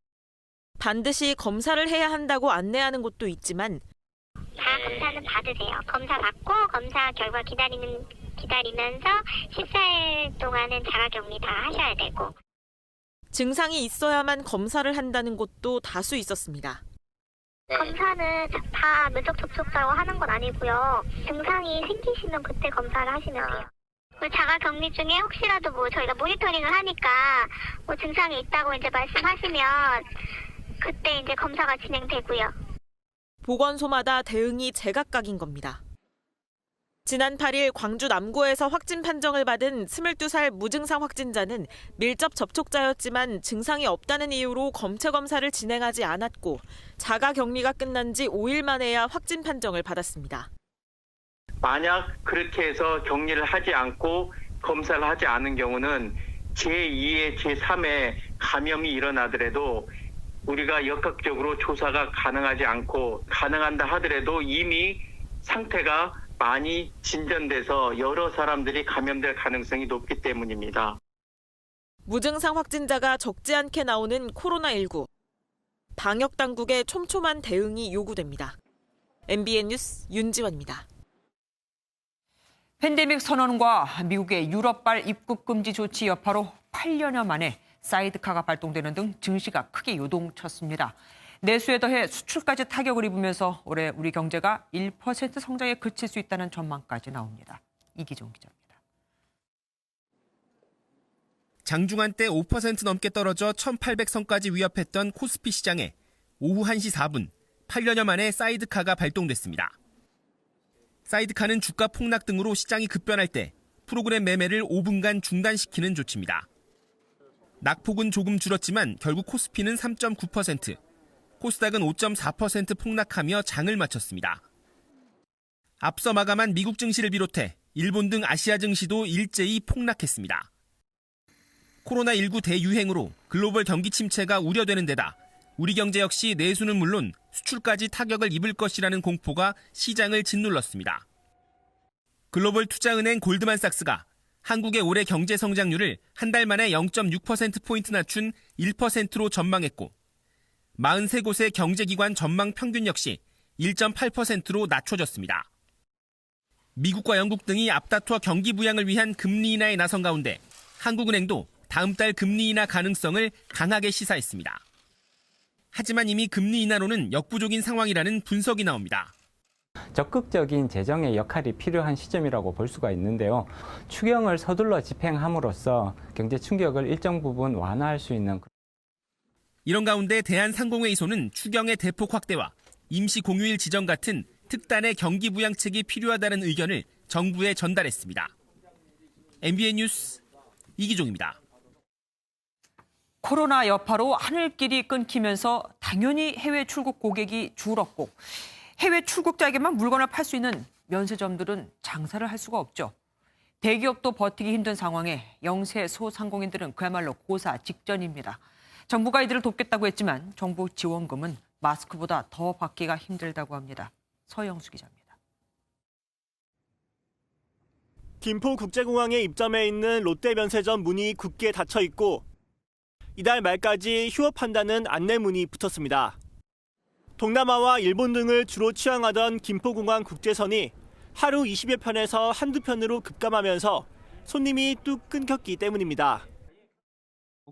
반드시 검사를 해야 한다고 안내하는 곳도 있지만 다 검사는 받으세요. 검사 받고 검사 결과 기다리면서 14일 동안은 자가격리 다 하셔야 되고. 증상이 있어야만 검사를 한다는 곳도 다수 있었습니다. 검사는 다 밀접 접촉자고 하는 건 아니고요. 증상이 생기시면 그때 검사를 하시면 돼요. 자가격리 중에 혹시라도 저희가 모니터링을 하니까 증상이 있다고 이제 말씀하시면 그때 이제 검사가 진행되고요. 보건소마다 대응이 제각각인 겁니다. 지난 8일 광주 남구에서 확진 판정을 받은 22살 무증상 확진자는 밀접 접촉자였지만 증상이 없다는 이유로 검체 검사를 진행하지 않았고 자가격리가 끝난 지 5일 만에야 확진 판정을 받았습니다. 만약 그렇게 해서 격리를 하지 않고 검사를 하지 않은 경우는 제2의 제3의 감염이 일어나더라도 우리가 역학적으로 조사가 가능하지 않고 가능한다 하더라도 이미 상태가 많이 진전돼서 여러 사람들이 감염될 가능성이 높기 때문입니다. 무증상 확진자가 적지 않게 나오는 코로나19. 방역 당국의 촘촘한 대응이 요구됩니다. MBN 뉴스 윤지원입니다. 팬데믹 선언과 미국의 유럽발 입국 금지 조치 여파로 8년여 만에 사이드카가 발동되는 등 증시가 크게 요동쳤습니다. 내수에 더해 수출까지 타격을 입으면서 올해 우리 경제가 1% 성장에 그칠 수 있다는 전망까지 나옵니다. 이기종 기자입니다. 장중한 때 5% 넘게 떨어져 1,800선까지 위협했던 코스피 시장에 오후 1시 4분 8년여 만에 사이드카가 발동됐습니다. 사이드카는 주가 폭락 등으로 시장이 급변할 때 프로그램 매매를 5분간 중단시키는 조치입니다. 낙폭은 조금 줄었지만 결국 코스피는 3.9%, 코스닥은 5.4% 폭락하며 장을 마쳤습니다. 앞서 마감한 미국 증시를 비롯해 일본 등 아시아 증시도 일제히 폭락했습니다. 코로나19 대유행으로 글로벌 경기 침체가 우려되는 데다 우리 경제 역시 내수는 물론 수출까지 타격을 입을 것이라는 공포가 시장을 짓눌렀습니다. 글로벌 투자은행 골드만삭스가 한국의 올해 경제 성장률을 한 달 만에 0.6%포인트 낮춘 1%로 전망했고 43곳의 경제기관 전망 평균 역시 1.8%로 낮춰졌습니다. 미국과 영국 등이 앞다투어 경기 부양을 위한 금리 인하에 나선 가운데 한국은행도 다음 달 금리 인하 가능성을 강하게 시사했습니다. 하지만 이미 금리 인하로는 역부족인 상황이라는 분석이 나옵니다. 적극적인 재정의 역할이 필요한 시점이라고 볼 수가 있는데요. 추경을 서둘러 집행함으로써 경제 충격을 일정 부분 완화할 수 있는. 이런 가운데 대한상공회의소는 추경의 대폭 확대와 임시 공휴일 지정 같은 특단의 경기 부양책이 필요하다는 의견을 정부에 전달했습니다. MBN 뉴스 이기종입니다. 코로나 여파로 하늘길이 끊기면서 당연히 해외 출국 고객이 줄었고 해외 출국자에게만 물건을 팔 수 있는 면세점들은 장사를 할 수가 없죠. 대기업도 버티기 힘든 상황에 영세 소상공인들은 그야말로 고사 직전입니다. 정부가 이들을 돕겠다고 했지만 정부 지원금은 마스크보다 더 받기가 힘들다고 합니다. 서영수 기자입니다. 김포국제공항에 입점해 있는 롯데 면세점 문이 굳게 닫혀 있고 이달 말까지 휴업한다는 안내문이 붙었습니다. 동남아와 일본 등을 주로 취항하던 김포공항 국제선이 하루 20여 편에서 한두 편으로 급감하면서 손님이 뚝 끊겼기 때문입니다.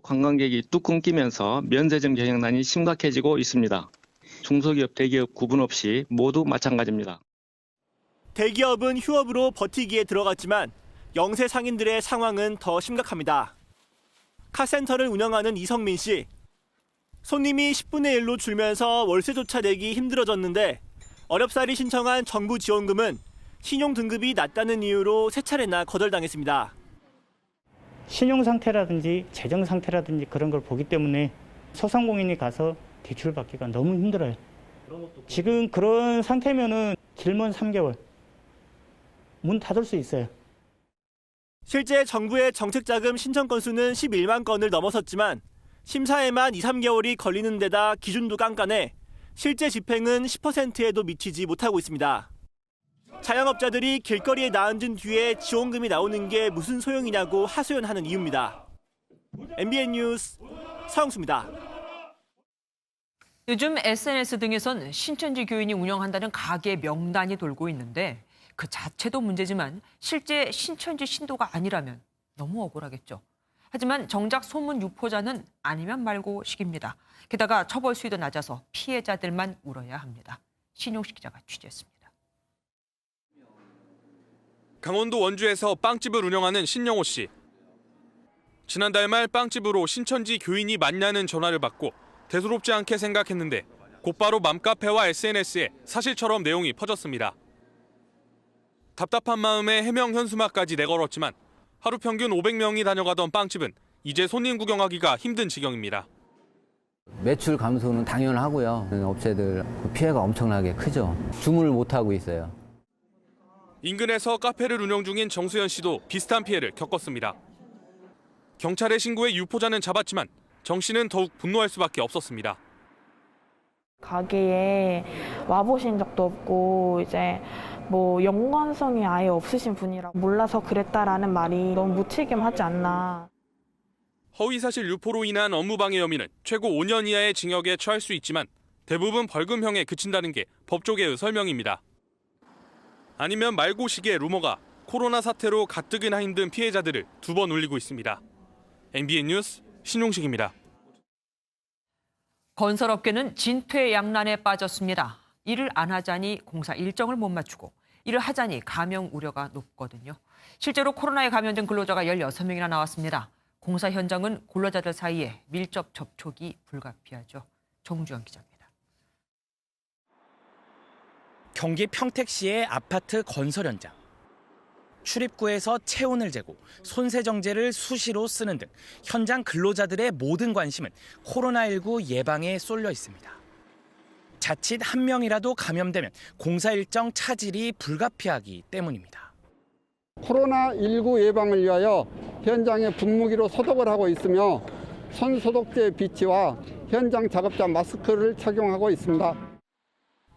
관광객이 뚝 끊기면서 면세점 경영난이 심각해지고 있습니다. 중소기업, 대기업 구분 없이 모두 마찬가지입니다. 대기업은 휴업으로 버티기에 들어갔지만 영세 상인들의 상황은 더 심각합니다. 카센터를 운영하는 이성민 씨. 손님이 10분의 1로 줄면서 월세조차 내기 힘들어졌는데 어렵사리 신청한 정부 지원금은 신용 등급이 낮다는 이유로 세 차례나 거절당했습니다. 신용 상태라든지 재정 상태라든지 그런 걸 보기 때문에 소상공인이 가서 대출 받기가 너무 힘들어요. 지금 그런 상태면은 길면 3개월 문 닫을 수 있어요. 실제 정부의 정책자금 신청 건수는 11만 건을 넘어섰지만 심사에만 2, 3개월이 걸리는 데다 기준도 깐깐해 실제 집행은 10%에도 미치지 못하고 있습니다. 자영업자들이 길거리에 나앉은 뒤에 지원금이 나오는 게 무슨 소용이냐고 하소연하는 이유입니다. MBN 뉴스 서영수입니다. 요즘 SNS 등에선 신천지 교인이 운영한다는 가게 명단이 돌고 있는데 그 자체도 문제지만 실제 신천지 신도가 아니라면 너무 억울하겠죠. 하지만 정작 소문 유포자는 아니면 말고 식입니다. 게다가 처벌 수위도 낮아서 피해자들만 울어야 합니다. 신용식 기자가 취재했습니다. 강원도 원주에서 빵집을 운영하는 신영호 씨. 지난달 말 빵집으로 신천지 교인이 맞냐는 전화를 받고 대수롭지 않게 생각했는데 곧바로 맘카페와 SNS에 사실처럼 내용이 퍼졌습니다. 답답한 마음에 해명 현수막까지 내걸었지만 하루 평균 500명이 다녀가던 빵집은 이제 손님 구경하기가 힘든 지경입니다. 매출 감소는 당연하고요. 업체들 피해가 엄청나게 크죠. 주문을 못하고 있어요. 인근에서 카페를 운영 중인 정수연 씨도 비슷한 피해를 겪었습니다. 경찰에 신고해 유포자는 잡았지만 정 씨는 더욱 분노할 수밖에 없었습니다. 가게에 와보신 적도 없고 이제 뭐 연관성이 아예 없으신 분이라 몰라서 그랬다라는 말이 너무 무책임하지 않나. 허위사실 유포로 인한 업무방해 혐의는 최고 5년 이하의 징역에 처할 수 있지만 대부분 벌금형에 그친다는 게 법조계의 설명입니다. 아니면 말고식의 루머가 코로나 사태로 가뜩이나 힘든 피해자들을 두 번 울리고 있습니다. MBN 뉴스 신용식입니다. 건설업계는 진퇴양난에 빠졌습니다. 일을 안 하자니 공사 일정을 못 맞추고 일을 하자니 감염 우려가 높거든요. 실제로 코로나에 감염된 근로자가 16명이나 나왔습니다. 공사 현장은 근로자들 사이에 밀접 접촉이 불가피하죠. 정주영 기자입니다. 경기 평택시의 아파트 건설 현장. 출입구에서 체온을 재고 손세정제를 수시로 쓰는 등 현장 근로자들의 모든 관심은 코로나19 예방에 쏠려 있습니다. 자칫 한 명이라도 감염되면 공사 일정 차질이 불가피하기 때문입니다. 코로나19 예방을 위하여 현장에 분무기로 소독을 하고 있으며 손소독제 비치와 현장 작업자 마스크를 착용하고 있습니다.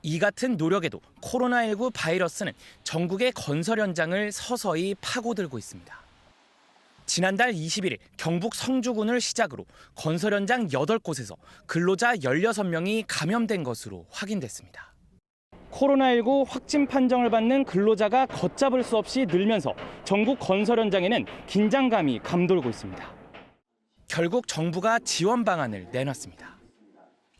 이 같은 노력에도 코로나19 바이러스는 전국의 건설 현장을 서서히 파고들고 있습니다. 지난달 21일 경북 성주군을 시작으로 건설 현장 8곳에서 근로자 16명이 감염된 것으로 확인됐습니다. 코로나19 확진 판정을 받는 근로자가 걷잡을 수 없이 늘면서 전국 건설 현장에는 긴장감이 감돌고 있습니다. 결국 정부가 지원 방안을 내놨습니다.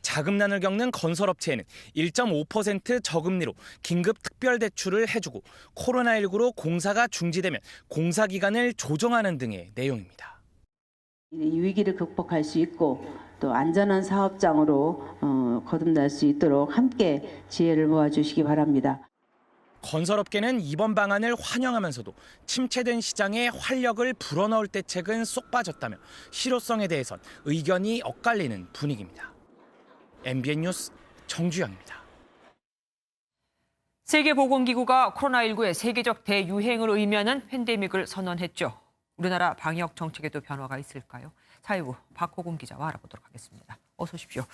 자금난을 겪는 건설업체에는 1.5% 저금리로 긴급 특별대출을 해주고 코로나19로 공사가 중지되면 공사기간을 조정하는 등의 내용입니다. 이 위기를 극복할 수 있고 또 안전한 사업장으로 거듭날 수 있도록 함께 지혜를 모아주시기 바랍니다. 건설업계는 이번 방안을 환영하면서도 침체된 시장에 활력을 불어넣을 대책은 쏙 빠졌다며 실효성에 대해선 의견이 엇갈리는 분위기입니다. MBN 뉴스 정주영입니다. 세계보건기구가 코로나19의 세계적 대유행을 의미하는 팬데믹을 선언했죠. 우리나라 방역 정책에도 변화가 있을까요? 사회부 박호금 기자와 알아보도록 하겠습니다. 어서 오십시오.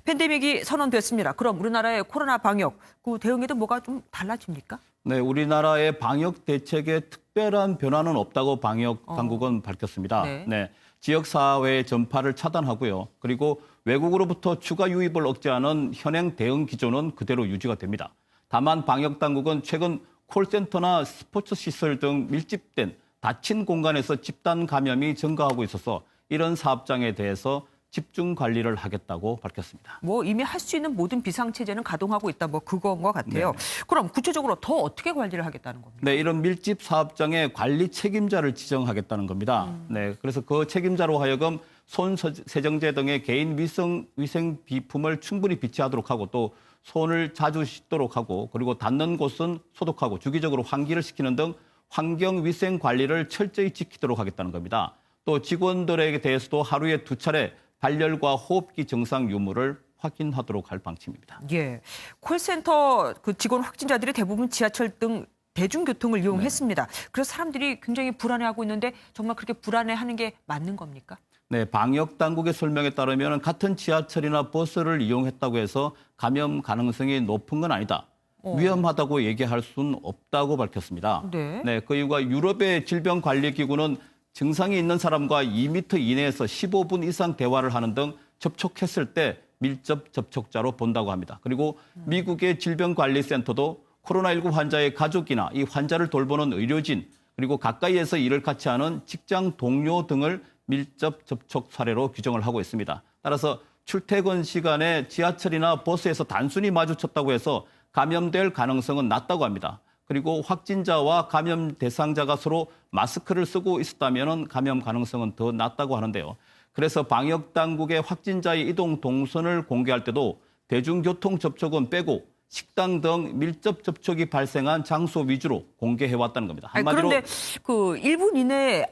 팬데믹이 선언됐습니다. 그럼 우리나라의 코로나 방역, 그 대응에도 뭐가 좀 달라집니까? 네, 우리나라의 방역 대책에 특별한 변화는 없다고 방역 당국은 밝혔습니다. 네, 지역사회의 전파를 차단하고요. 그리고 외국으로부터 추가 유입을 억제하는 현행 대응 기조는 그대로 유지가 됩니다. 다만 방역 당국은 최근 콜센터나 스포츠 시설 등 밀집된 닫힌 공간에서 집단 감염이 증가하고 있어서 이런 사업장에 대해서 집중 관리를 하겠다고 밝혔습니다. 뭐 이미 할 수 있는 모든 비상체제는 가동하고 있다, 뭐 그건 것 같아요. 그럼 구체적으로 더 어떻게 관리를 하겠다는 겁니까? 네, 이런 밀집 사업장의 관리 책임자를 지정하겠다는 겁니다. 네, 그래서 그 책임자로 하여금 손 세정제 등의 개인 위생 비품을 충분히 비치하도록 하고 또 손을 자주 씻도록 하고 그리고 닿는 곳은 소독하고 주기적으로 환기를 시키는 등 환경 위생 관리를 철저히 지키도록 하겠다는 겁니다. 또 직원들에게 대해서도 하루에 2차례 발열과 호흡기 증상 유무를 확인하도록 할 방침입니다. 예, 콜센터 그 직원 확진자들이 대부분 지하철 등 대중교통을 이용했습니다. 그래서 사람들이 굉장히 불안해하고 있는데 정말 그렇게 불안해하는 게 맞는 겁니까? 네, 방역 당국의 설명에 따르면 같은 지하철이나 버스를 이용했다고 해서 감염 가능성이 높은 건 아니다. 위험하다고 얘기할 수는 없다고 밝혔습니다. 네, 그 이유가 유럽의 질병관리기구는 증상이 있는 사람과 2m 이내에서 15분 이상 대화를 하는 등 접촉했을 때 밀접 접촉자로 본다고 합니다. 그리고 미국의 질병관리센터도 코로나19 환자의 가족이나 이 환자를 돌보는 의료진, 그리고 가까이에서 일을 같이 하는 직장 동료 등을 밀접 접촉 사례로 규정을 하고 있습니다. 따라서 출퇴근 시간에 지하철이나 버스에서 단순히 마주쳤다고 해서 감염될 가능성은 낮다고 합니다. 그리고 확진자와 감염 대상자가 서로 마스크를 쓰고 있었다면 감염 가능성은 더 낮다고 하는데요. 그래서 방역 당국의 확진자의 이동 동선을 공개할 때도 대중교통 접촉은 빼고 식당 등 밀접 접촉이 발생한 장소 위주로 공개해왔다는 겁니다. 한마디로 그런데 그 1분 이내에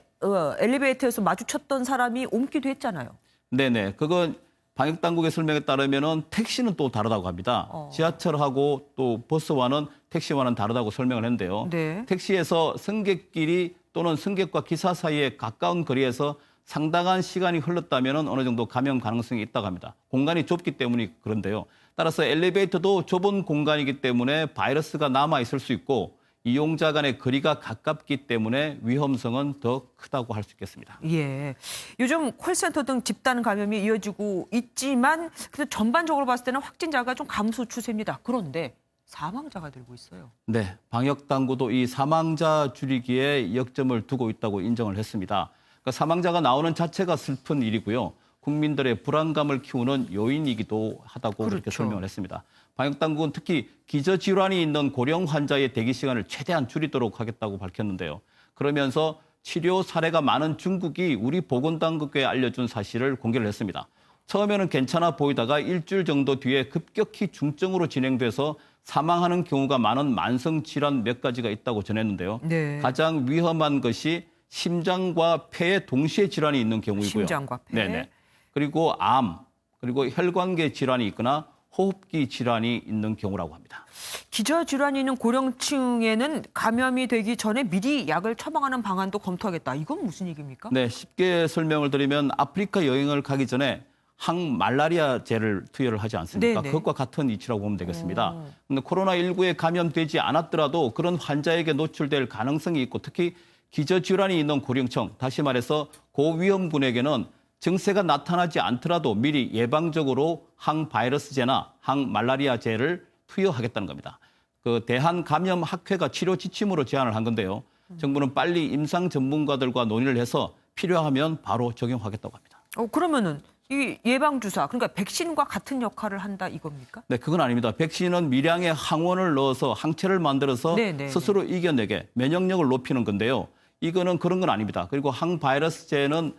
엘리베이터에서 마주쳤던 사람이 옮기도 했잖아요. 네네. 그건 방역 당국의 설명에 따르면은 택시는 또 다르다고 합니다. 지하철하고 또 버스와는 택시와는 다르다고 설명을 했는데요. 택시에서 승객끼리 또는 승객과 기사 사이에 가까운 거리에서 상당한 시간이 흘렀다면 어느 정도 감염 가능성이 있다고 합니다. 공간이 좁기 때문이 그런데요. 따라서 엘리베이터도 좁은 공간이기 때문에 바이러스가 남아있을 수 있고 이용자 간의 거리가 가깝기 때문에 위험성은 더 크다고 할 수 있겠습니다. 예, 요즘 콜센터 등 집단 감염이 이어지고 있지만 근데 전반적으로 봤을 때는 확진자가 좀 감소 추세입니다. 그런데 사망자가 늘고 있어요. 네, 방역 당국도 이 사망자 줄이기에 역점을 두고 있다고 인정을 했습니다. 그러니까 사망자가 나오는 자체가 슬픈 일이고요. 국민들의 불안감을 키우는 요인이기도 하다고 그렇게 설명을 했습니다. 방역 당국은 특히 기저질환이 있는 고령 환자의 대기 시간을 최대한 줄이도록 하겠다고 밝혔는데요. 그러면서 치료 사례가 많은 중국이 우리 보건당국에 알려준 사실을 공개를 했습니다. 처음에는 괜찮아 보이다가 일주일 정도 뒤에 급격히 중증으로 진행돼서 사망하는 경우가 많은 만성질환 몇 가지가 있다고 전했는데요. 가장 위험한 것이 심장과 폐에 동시에 질환이 있는 경우이고요. 심장과 폐. 네네. 그리고 암, 그리고 혈관계 질환이 있거나 호흡기 질환이 있는 경우라고 합니다. 기저질환이 있는 고령층에는 감염이 되기 전에 미리 약을 처방하는 방안도 검토하겠다. 이건 무슨 얘기입니까? 네, 쉽게 설명을 드리면 아프리카 여행을 가기 전에 항말라리아제를 투여를 하지 않습니까? 그것과 같은 이치라고 보면 되겠습니다. 그런데 코로나19에 감염되지 않았더라도 그런 환자에게 노출될 가능성이 있고 특히 기저질환이 있는 고령층, 다시 말해서 고위험군에게는 증세가 나타나지 않더라도 미리 예방적으로 항바이러스제나 항말라리아제를 투여하겠다는 겁니다. 그 대한감염학회가 치료 지침으로 제안을 한 건데요. 정부는 빨리 임상 전문가들과 논의를 해서 필요하면 바로 적용하겠다고 합니다. 그러면은 이 예방주사, 그러니까 백신과 같은 역할을 한다 이겁니까? 네, 그건 아닙니다. 백신은 미량의 항원을 넣어서 항체를 만들어서 네네. 스스로 이겨내게 면역력을 높이는 건데요. 이거는 그런 건 아닙니다. 그리고 항바이러스제는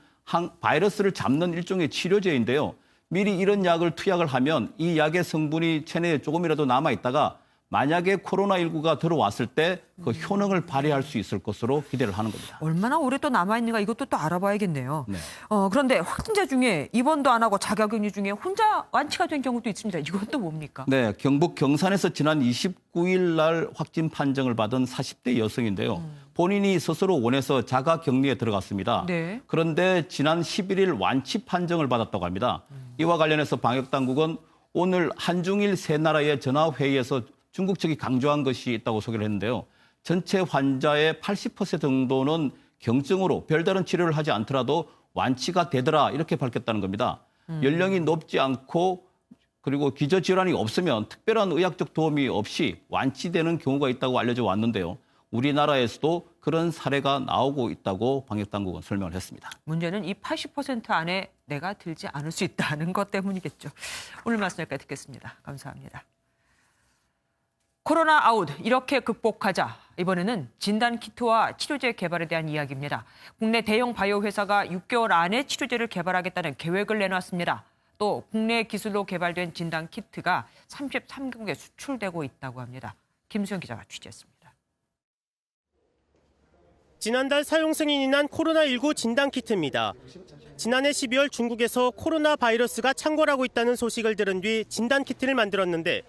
바이러스를 잡는 일종의 치료제인데요. 미리 이런 약을 투약을 하면 이 약의 성분이 체내에 조금이라도 남아있다가 만약에 코로나19가 들어왔을 때 그 효능을 발휘할 수 있을 것으로 기대를 하는 겁니다. 얼마나 오래 또 남아있는가 이것도 또 알아봐야겠네요. 네. 그런데 확진자 중에 입원도 안 하고 자가격리 중에 혼자 완치가 된 경우도 있습니다. 이건 또 뭡니까? 네, 경북 경산에서 지난 29일 날 확진 판정을 받은 40대 여성인데요. 본인이 스스로 원해서 자가격리에 들어갔습니다. 네. 그런데 지난 11일 완치 판정을 받았다고 합니다. 이와 관련해서 방역당국은 오늘 한중일 세 나라의 전화회의에서 중국 측이 강조한 것이 있다고 소개를 했는데요. 전체 환자의 80% 정도는 경증으로 별다른 치료를 하지 않더라도 완치가 되더라 이렇게 밝혔다는 겁니다. 연령이 높지 않고 그리고 기저질환이 없으면 특별한 의학적 도움이 없이 완치되는 경우가 있다고 알려져 왔는데요. 우리나라에서도 그런 사례가 나오고 있다고 방역당국은 설명을 했습니다. 문제는 이 80% 안에 내가 들지 않을 수 있다는 것 때문이겠죠. 오늘 말씀 여기까지 듣겠습니다. 감사합니다. 코로나 아웃 이렇게 극복하자. 이번에는 진단키트와 치료제 개발에 대한 이야기입니다. 국내 대형 바이오 회사가 6개월 안에 치료제를 개발하겠다는 계획을 내놨습니다. 또 국내 기술로 개발된 진단키트가 33개국에 수출되고 있다고 합니다. 김수영 기자가 취재했습니다. 지난달 사용 승인이 난 코로나19 진단키트입니다. 지난해 12월 중국에서 코로나 바이러스가 창궐하고 있다는 소식을 들은 뒤 진단키트를 만들었는데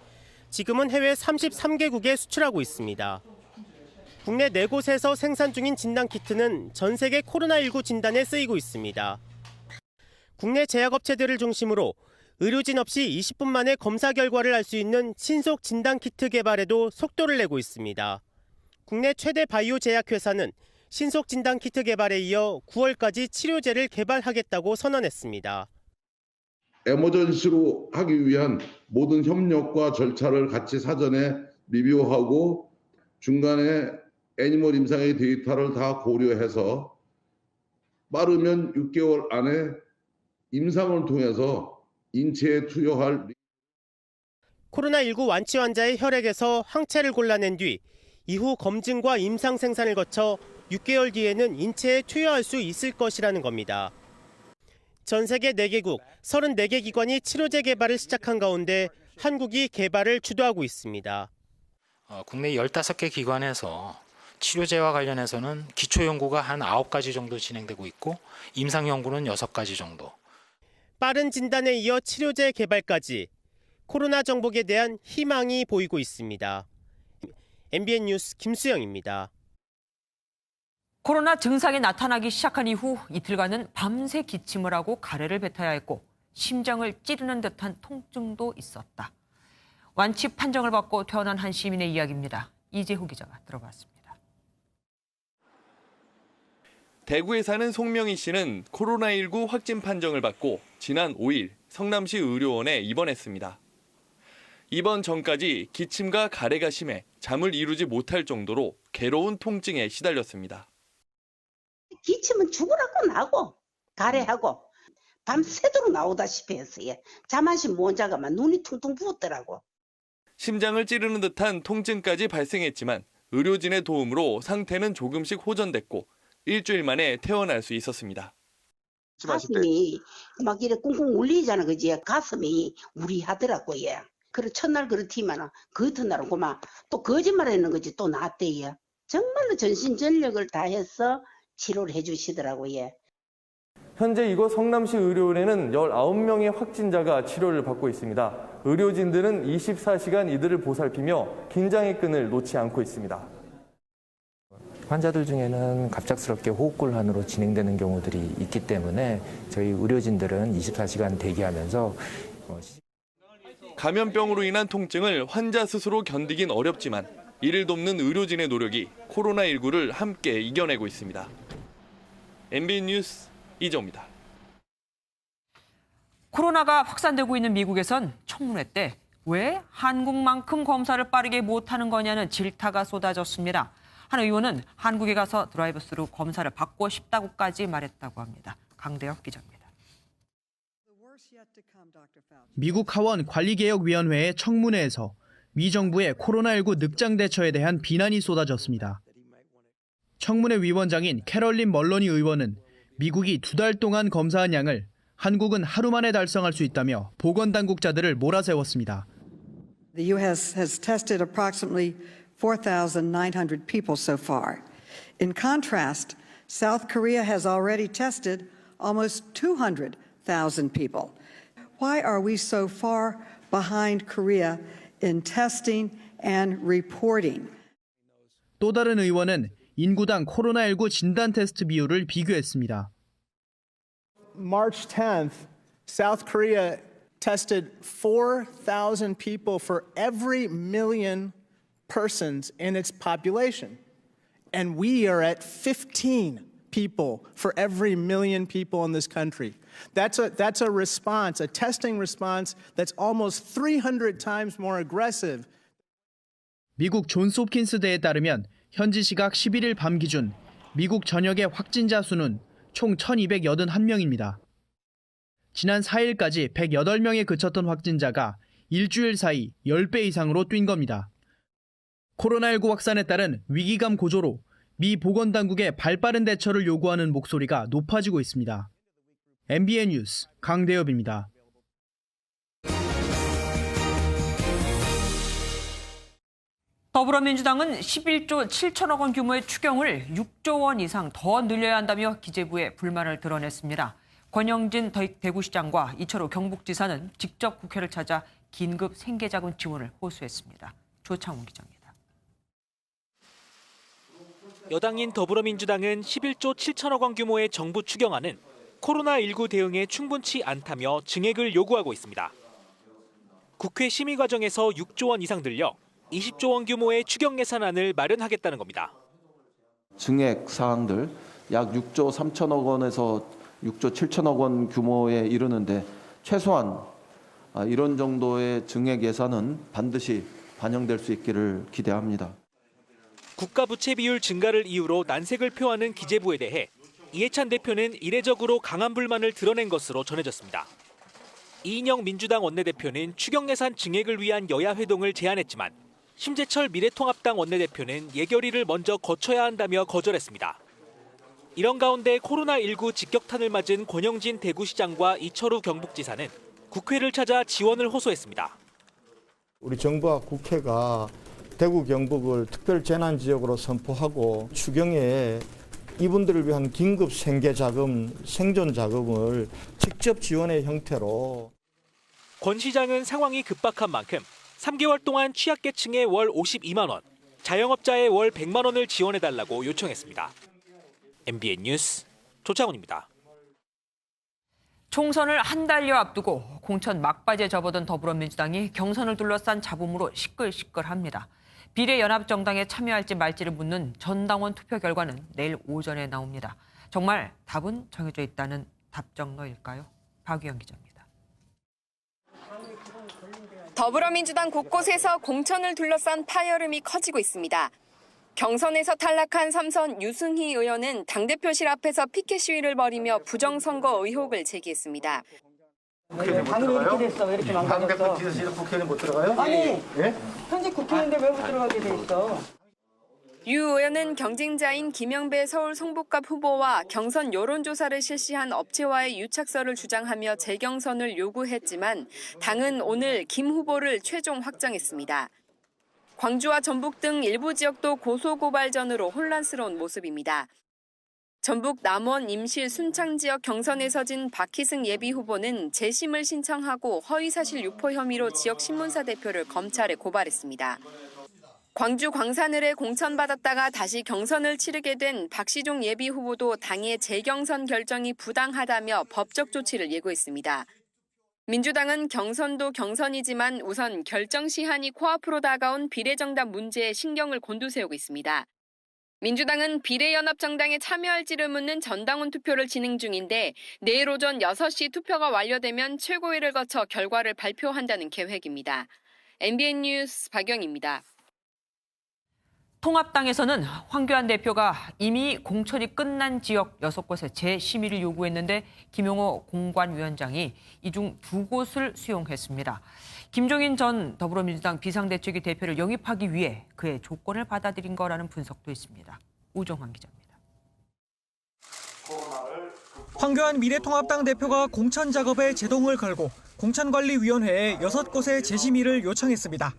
지금은 해외 33개국에 수출하고 있습니다. 국내 4곳에서 생산 중인 진단키트는 전 세계 코로나19 진단에 쓰이고 있습니다. 국내 제약업체들을 중심으로 의료진 없이 20분 만에 검사 결과를 알 수 있는 신속 진단키트 개발에도 속도를 내고 있습니다. 국내 최대 바이오 제약회사는 신속 진단키트 개발에 이어 9월까지 치료제를 개발하겠다고 선언했습니다. 에머전시로 하기 위한 모든 협력과 절차를 같이 사전에 리뷰하고 중간에 애니멀 임상의 데이터를 다 고려해서 빠르면 6개월 안에 임상을 통해서 인체에 투여할 코로나19 완치 환자의 혈액에서 항체를 골라낸 뒤 이후 검증과 임상 생산을 거쳐 6개월 뒤에는 인체에 투여할 수 있을 것이라는 겁니다. 전 세계 4개국 34개 기관이 치료제 개발을 시작한 가운데 한국이 개발을 주도하고 있습니다. 국내 15개 기관에서 치료제와 관련해서는 기초 연구가 한 9가지 정도 진행되고 있고 임상 연구는 6가지 정도. 빠른 진단에 이어 치료제 개발까지 코로나 정복에 대한 희망이 보이고 있습니다. MBN 뉴스 김수영입니다. 코로나 증상이 나타나기 시작한 이후 이틀간은 밤새 기침을 하고 가래를 뱉어야 했고 심장을 찌르는 듯한 통증도 있었다. 완치 판정을 받고 퇴원한 한 시민의 이야기입니다. 이재후 기자가 들어봤습니다. 대구에 사는 송명희 씨는 코로나19 확진 판정을 받고 지난 5일 성남시 의료원에 입원했습니다. 입원 전까지 기침과 가래가 심해 잠을 이루지 못할 정도로 괴로운 통증에 시달렸습니다. 기침은 죽으라고 나고 가래하고 밤새도록 나오다시피 했어요. 잠안씩 못 자가만 눈이 퉁퉁 부었더라고. 심장을 찌르는 듯한 통증까지 발생했지만 의료진의 도움으로 상태는 조금씩 호전됐고 일주일 만에 퇴원할 수 있었습니다. 가슴이 막 이래 꿍꿍 울리잖아, 그지? 가슴이 우리하더라고요. 그래 첫날 그렇지만 그 이튿날은 그만 또 거짓말하는 거지 또 낫대요. 정말로 전신전력을 다해서 치료를 해주시더라고요. 현재 이곳 성남시 의료원에는 19명의 확진자가 치료를 받고 있습니다. 의료진들은 24시간 이들을 보살피며 긴장의 끈을 놓지 않고 있습니다. 환자들 중에는 갑작스럽게 호흡곤란으로 진행되는 경우들이 있기 때문에 저희 의료진들은 24시간 대기하면서 감염병으로 인한 통증을 환자 스스로 견디긴 어렵지만 이를 돕는 의료진의 노력이 코로나19를 함께 이겨내고 있습니다. MBN 뉴스 이정입니다. 코로나가 확산되고 있는 미국에선 청문회 때 왜 한국만큼 검사를 빠르게 못하는 거냐는 질타가 쏟아졌습니다. 한 의원은 한국에 가서 드라이브스루 검사를 받고 싶다고까지 말했다고 합니다. 강대혁 기자입니다. 미국 하원 관리개혁위원회의 청문회에서 미 정부의 코로나19 늑장 대처에 대한 비난이 쏟아졌습니다. 청문회 위원장인 캐럴린 멀러니 의원은 미국이 2달 동안 검사한 양을 한국은 하루 만에 달성할 수 있다며 보건당국자들을 몰아세웠습니다. The U.S. has tested approximately 4,900 people so far. In contrast, South Korea has already tested almost 200,000 people. Why are we so far behind Korea in testing and reporting? 또 다른 의원은 인구당 코로나19 진단 테스트 비율을 비교했습니다. March 10th, South Korea tested 4,000 people for every million persons in its population. And we are at 15 people for every million people in this country. That's a response, a testing response that's almost 300 times more aggressive. 미국 존스 홉킨스 대에 따르면 현지 시각 11일 밤 기준 미국 전역의 확진자 수는 총 1,281명입니다. 지난 4일까지 108명에 그쳤던 확진자가 일주일 사이 10배 이상으로 뛴 겁니다. 코로나19 확산에 따른 위기감 고조로 미 보건당국의 발빠른 대처를 요구하는 목소리가 높아지고 있습니다. MBN 뉴스 강대엽입니다. 더불어민주당은 11조 7천억 원 규모의 추경을 6조 원 이상 더 늘려야 한다며 기재부에 불만을 드러냈습니다. 권영진 대구시장과 이철우 경북지사는 직접 국회를 찾아 긴급 생계자금 지원을 호소했습니다. 조창훈 기자입니다. 여당인 더불어민주당은 11조 7천억 원 규모의 정부 추경안은 코로나19 대응에 충분치 않다며 증액을 요구하고 있습니다. 국회 심의 과정에서 6조 원 이상 늘려 20조 원 규모의 추경 예산안을 마련하겠다는 겁니다. 증액 사항들 약 6조 3천억 원에서 6조 7천억 원 규모에 이르는데 최소한 이런 정도의 증액 예산은 반드시 반영될 수 있기를 기대합니다. 국가 부채 비율 증가를 이유로 난색을 표하는 기재부에 대해 이해찬 대표는 이례적으로 강한 불만을 드러낸 것으로 전해졌습니다. 이인영 민주당 원내대표는 추경 예산 증액을 위한 여야 회동을 제안했지만 심재철 미래통합당 원내대표는 예결위를 먼저 거쳐야 한다며 거절했습니다. 이런 가운데 코로나19 직격탄을 맞은 권영진 대구시장과 이철우 경북지사는 국회를 찾아 지원을 호소했습니다. 우리 정부와 국회가 대구 경북을 특별 재난 지역으로 선포하고 추경에 이분들을 위한 긴급 생계자금, 생존자금을 직접 지원의 형태로. 권 시장은 상황이 급박한 만큼 3개월 동안 취약계층에 월 52만 원, 자영업자에 월 100만 원을 지원해달라고 요청했습니다. MBN 뉴스 조창훈입니다. 총선을 한 달여 앞두고 공천 막바지에 접어든 더불어민주당이 경선을 둘러싼 잡음으로 시끌시끌합니다. 비례연합정당에 참여할지 말지를 묻는 전당원 투표 결과는 내일 오전에 나옵니다. 정말 답은 정해져 있다는 답정너일까요? 박유영 기자입니다. 더불어민주당 곳곳에서 공천을 둘러싼 파열음이 커지고 있습니다. 경선에서 탈락한 삼선 유승희 의원은 당대표실 앞에서 피켓 시위를 벌이며 부정선거 의혹을 제기했습니다. 당이 이렇게 됐어. 왜 이렇게 망가졌어? 당대표 뒤에서 국회의원 못 들어가요? 아니, 예? 현직 국회의원인데 왜 못 들어가게 돼 있어? 유 의원은 경쟁자인 김영배 서울 성북갑 후보와 경선 여론조사를 실시한 업체와의 유착설을 주장하며 재경선을 요구했지만 당은 오늘 김 후보를 최종 확정했습니다. 광주와 전북 등 일부 지역도 고소고발전으로 혼란스러운 모습입니다. 전북 남원, 임실, 순창 지역 경선에서 진 박희승 예비후보는 재심을 신청하고 허위사실 유포 혐의로 지역 신문사 대표를 검찰에 고발했습니다. 광주 광산을에 공천받았다가 다시 경선을 치르게 된 박시종 예비후보도 당의 재경선 결정이 부당하다며 법적 조치를 예고했습니다. 민주당은 경선도 경선이지만 우선 결정 시한이 코앞으로 다가온 비례정당 문제에 신경을 곤두세우고 있습니다. 민주당은 비례연합정당에 참여할지를 묻는 전당원 투표를 진행 중인데 내일 오전 6시 투표가 완료되면 최고위를 거쳐 결과를 발표한다는 계획입니다. MBN 뉴스 박영입니다. 통합당에서는 황교안 대표가 이미 공천이 끝난 지역 6곳에 재심의를 요구했는데 김용호 공관위원장이 이 중 2곳을 수용했습니다. 김종인 전 더불어민주당 비상대책위 대표를 영입하기 위해 그의 조건을 받아들인 거라는 분석도 있습니다. 우정환 기자입니다. 황교안 미래통합당 대표가 공천 작업에 제동을 걸고 공천관리위원회에 6곳의 재심의를 요청했습니다.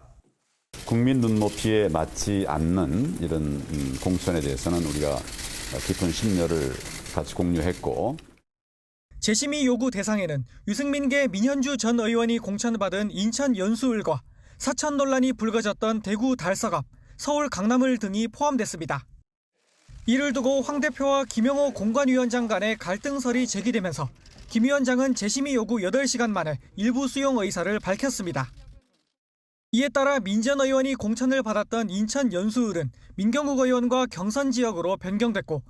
국민 눈높이에 맞지 않는 이런 공천에 대해서는 우리가 깊은 심려를 같이 공유했고, 재심의 요구 대상에는 유승민계 민현주 전 의원이 공천받은 인천 연수을과 사천 논란이 불거졌던 대구 달서갑, 서울 강남을 등이 포함됐습니다. 이를 두고 황 대표와 김용호 공관위원장 간의 갈등설이 제기되면서 김 위원장은 재심의 요구 8시간 만에 일부 수용 의사를 밝혔습니다. 이에 따라 민 전 의원이 공천을 받았던 인천 연수을은 민경욱 의원과 경선 지역으로 변경됐고,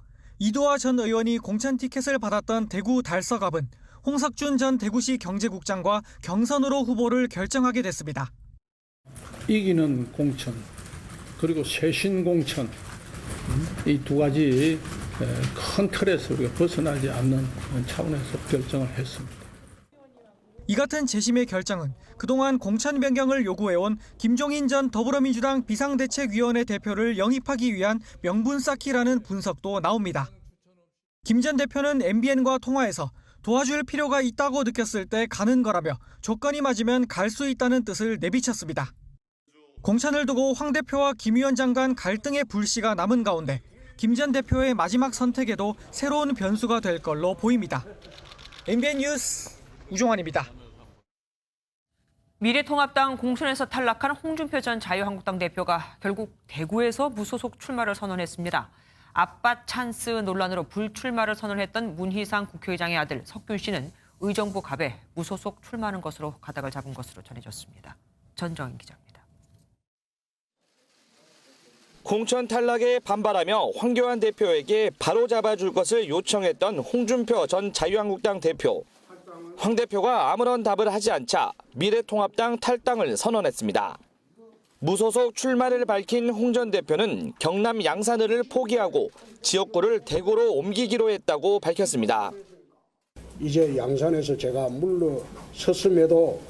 이두화 전 의원이 공천 티켓을 받았던 대구 달서갑은 홍석준 전 대구시 경제국장과 경선으로 후보를 결정하게 됐습니다. 이기는 공천, 그리고 쇄신 공천, 이 2가지 큰 틀에서 우리가 벗어나지 않는 차원에서 결정을 했습니다. 이 같은 재심의 결정은 그동안 공천 변경을 요구해온 김종인 전 더불어민주당 비상대책위원회 대표를 영입하기 위한 명분 쌓기라는 분석도 나옵니다. 김 전 대표는 MBN과 통화에서 도와줄 필요가 있다고 느꼈을 때 가는 거라며 조건이 맞으면 갈 수 있다는 뜻을 내비쳤습니다. 공천을 두고 황 대표와 김 위원장 간 갈등의 불씨가 남은 가운데 김 전 대표의 마지막 선택에도 새로운 변수가 될 걸로 보입니다. MBN 뉴스 우종환입니다. 미래통합당 공천에서 탈락한 홍준표 전 자유한국당 대표가 결국 대구에서 무소속 출마를 선언했습니다. 아빠 찬스 논란으로 불출마를 선언했던 문희상 국회의장의 아들 석균 씨는 의정부 갑에 무소속 출마하는 것으로 가닥을 잡은 것으로 전해졌습니다. 전정인 기자입니다. 공천 탈락에 반발하며 황교안 대표에게 바로잡아줄 것을 요청했던 홍준표 전 자유한국당 대표. 황 대표가 아무런 답을 하지 않자 미래통합당 탈당을 선언했습니다. 무소속 출마를 밝힌 홍 전 대표는 경남 양산을을 포기하고 지역구를 대구로 옮기기로 했다고 밝혔습니다. 이제 양산에서 제가 물러섰음에도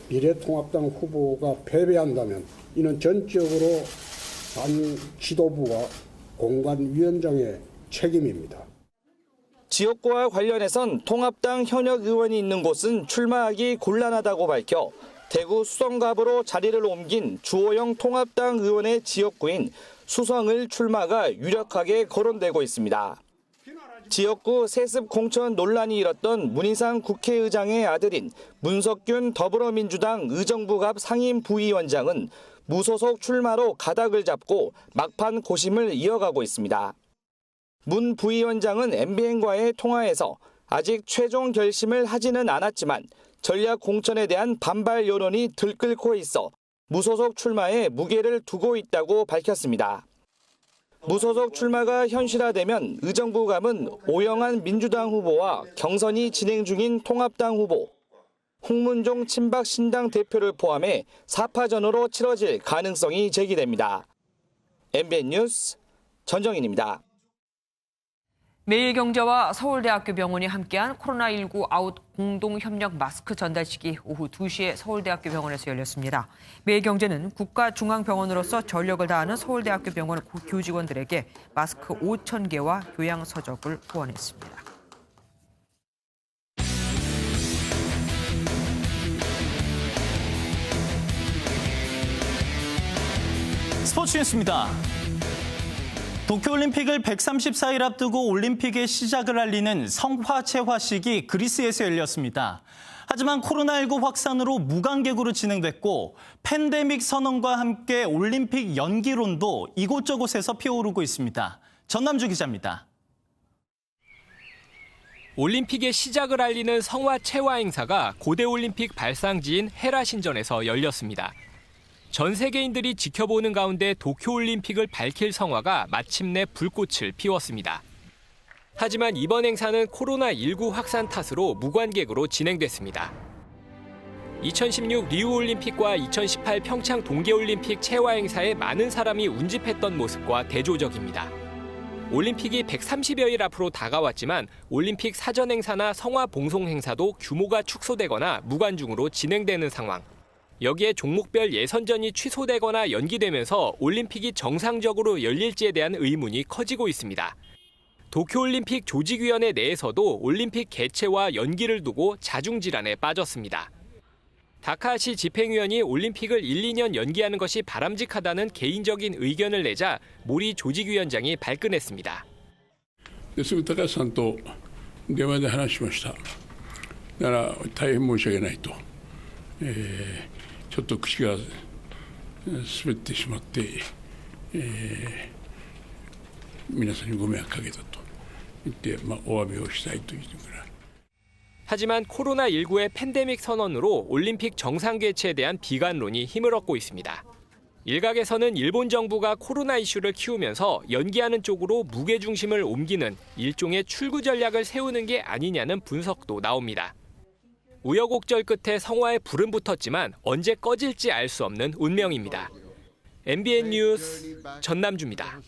미래통합당 후보가 패배한다면 이는 전적으로 당 지도부와 공관위원장의 책임입니다. 지역구와 관련해선 통합당 현역 의원이 있는 곳은 출마하기 곤란하다고 밝혀 대구 수성갑으로 자리를 옮긴 주호영 통합당 의원의 지역구인 수성을 출마가 유력하게 거론되고 있습니다. 지역구 세습 공천 논란이 일었던 문희상 국회의장의 아들인 문석균 더불어민주당 의정부갑 상임부위원장은 무소속 출마로 가닥을 잡고 막판 고심을 이어가고 있습니다. 문 부위원장은 MBN과의 통화에서 아직 최종 결심을 하지는 않았지만 전략 공천에 대한 반발 여론이 들끓고 있어 무소속 출마에 무게를 두고 있다고 밝혔습니다. 무소속 출마가 현실화되면 의정부감은 오영환 민주당 후보와 경선이 진행 중인 통합당 후보, 홍문종 친박신당 대표를 포함해 4파전으로 치러질 가능성이 제기됩니다. MBN 뉴스 전정인입니다. 매일경제와 서울대학교 병원이 함께한 코로나19 아웃 공동협력 마스크 전달식이 오후 2시에 서울대학교 병원에서 열렸습니다. 매일경제는 국가중앙병원으로서 전력을 다하는 서울대학교 병원 교직원들에게 마스크 5,000개와 교양서적을 후원했습니다. 스포츠 뉴스입니다. 도쿄올림픽을 134일 앞두고 올림픽의 시작을 알리는 성화체화식이 그리스에서 열렸습니다. 하지만 코로나19 확산으로 무관객으로 진행됐고 팬데믹 선언과 함께 올림픽 연기론도 이곳저곳에서 피어오르고 있습니다. 전남주 기자입니다. 올림픽의 시작을 알리는 성화체화 행사가 고대올림픽 발상지인 헤라 신전에서 열렸습니다. 전 세계인들이 지켜보는 가운데 도쿄올림픽을 밝힐 성화가 마침내 불꽃을 피웠습니다. 하지만 이번 행사는 코로나19 확산 탓으로 무관객으로 진행됐습니다. 2016 리우올림픽과 2018 평창 동계올림픽 채화 행사에 많은 사람이 운집했던 모습과 대조적입니다. 올림픽이 130여일 앞으로 다가왔지만 올림픽 사전 행사나 성화 봉송 행사도 규모가 축소되거나 무관중으로 진행되는 상황. 여기에 종목별 예선전이 취소되거나 연기되면서 올림픽이 정상적으로 열릴지에 대한 의문이 커지고 있습니다. 도쿄올림픽 조직위원회 내에서도 올림픽 개최와 연기를 두고 자중질환에 빠졌습니다. 다카하시 집행위원이 올림픽을 1, 2년 연기하는 것이 바람직하다는 개인적인 의견을 내자 모리 조직위원장이 발끈했습니다. すぐ高橋さんと電話で話しました。だから大変申し訳ないと、ちょっと口が滑ってしまって、皆さんにご迷惑かけたと言って、お詫びをしたいと言ってくれ。 하지만 코로나19의 팬데믹 선언으로 올림픽 정상 개최에 대한 비관론이 힘을 얻고 있습니다. 일각에서는 일본 정부가 코로나 이슈를 키우면서 연기하는 쪽으로 무게중심을 옮기는 일종의 출구 전략을 세우는 게 아니냐는 분석도 나옵니다. 우여곡절 끝에 성화에 불은 붙었지만 언제 꺼질지 알 수 없는 운명입니다. MBN 뉴스 전남주입니다.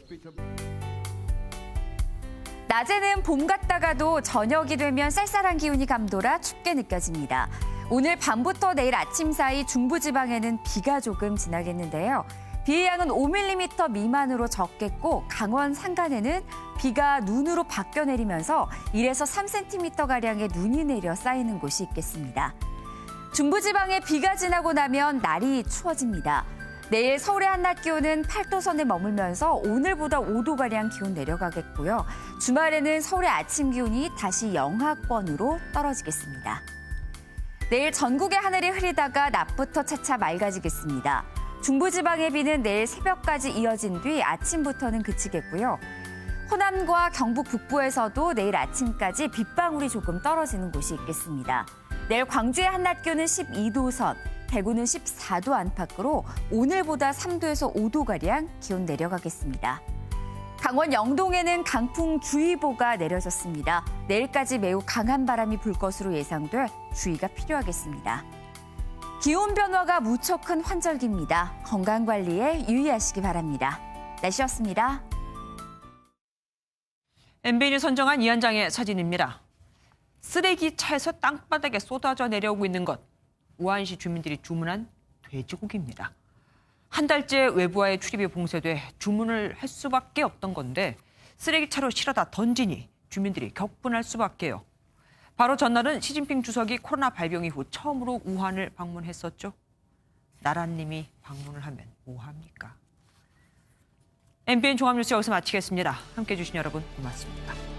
낮에는 봄 같다가도 저녁이 되면 쌀쌀한 기운이 감돌아 춥게 느껴집니다. 오늘 밤부터 내일 아침 사이 중부지방에는 비가 조금 지나겠는데요. 비의 양은 5mm 미만으로 적겠고 강원 산간에는 비가 눈으로 바뀌어 내리면서 1에서 3cm가량의 눈이 내려 쌓이는 곳이 있겠습니다. 중부지방에 비가 지나고 나면 날이 추워집니다. 내일 서울의 한낮 기온은 8도선에 머물면서 오늘보다 5도가량 기온 내려가겠고요. 주말에는 서울의 아침 기온이 다시 영하권으로 떨어지겠습니다. 내일 전국의 하늘이 흐리다가 낮부터 차차 맑아지겠습니다. 중부지방의 비는 내일 새벽까지 이어진 뒤 아침부터는 그치겠고요. 호남과 경북 북부에서도 내일 아침까지 빗방울이 조금 떨어지는 곳이 있겠습니다. 내일 광주의 한낮 기온은 12도선, 대구는 14도 안팎으로 오늘보다 3도에서 5도가량 기온 내려가겠습니다. 강원 영동에는 강풍주의보가 내려졌습니다. 내일까지 매우 강한 바람이 불 것으로 예상돼 주의가 필요하겠습니다. 기온 변화가 무척 큰 환절기입니다. 건강관리에 유의하시기 바랍니다. 날씨였습니다. MBN이 선정한 이 한 장의 사진입니다. 쓰레기 차에서 땅바닥에 쏟아져 내려오고 있는 것. 우한시 주민들이 주문한 돼지고기입니다. 한 달째 외부와의 출입이 봉쇄돼 주문을 할 수밖에 없던 건데 쓰레기차로 실어다 던지니 주민들이 격분할 수밖에요. 바로 전날은 시진핑 주석이 코로나 발병 이후 처음으로 우한을 방문했었죠. 나라님이 방문을 하면 뭐합니까? MBN 종합뉴스 여기서 마치겠습니다. 함께해 주신 여러분 고맙습니다.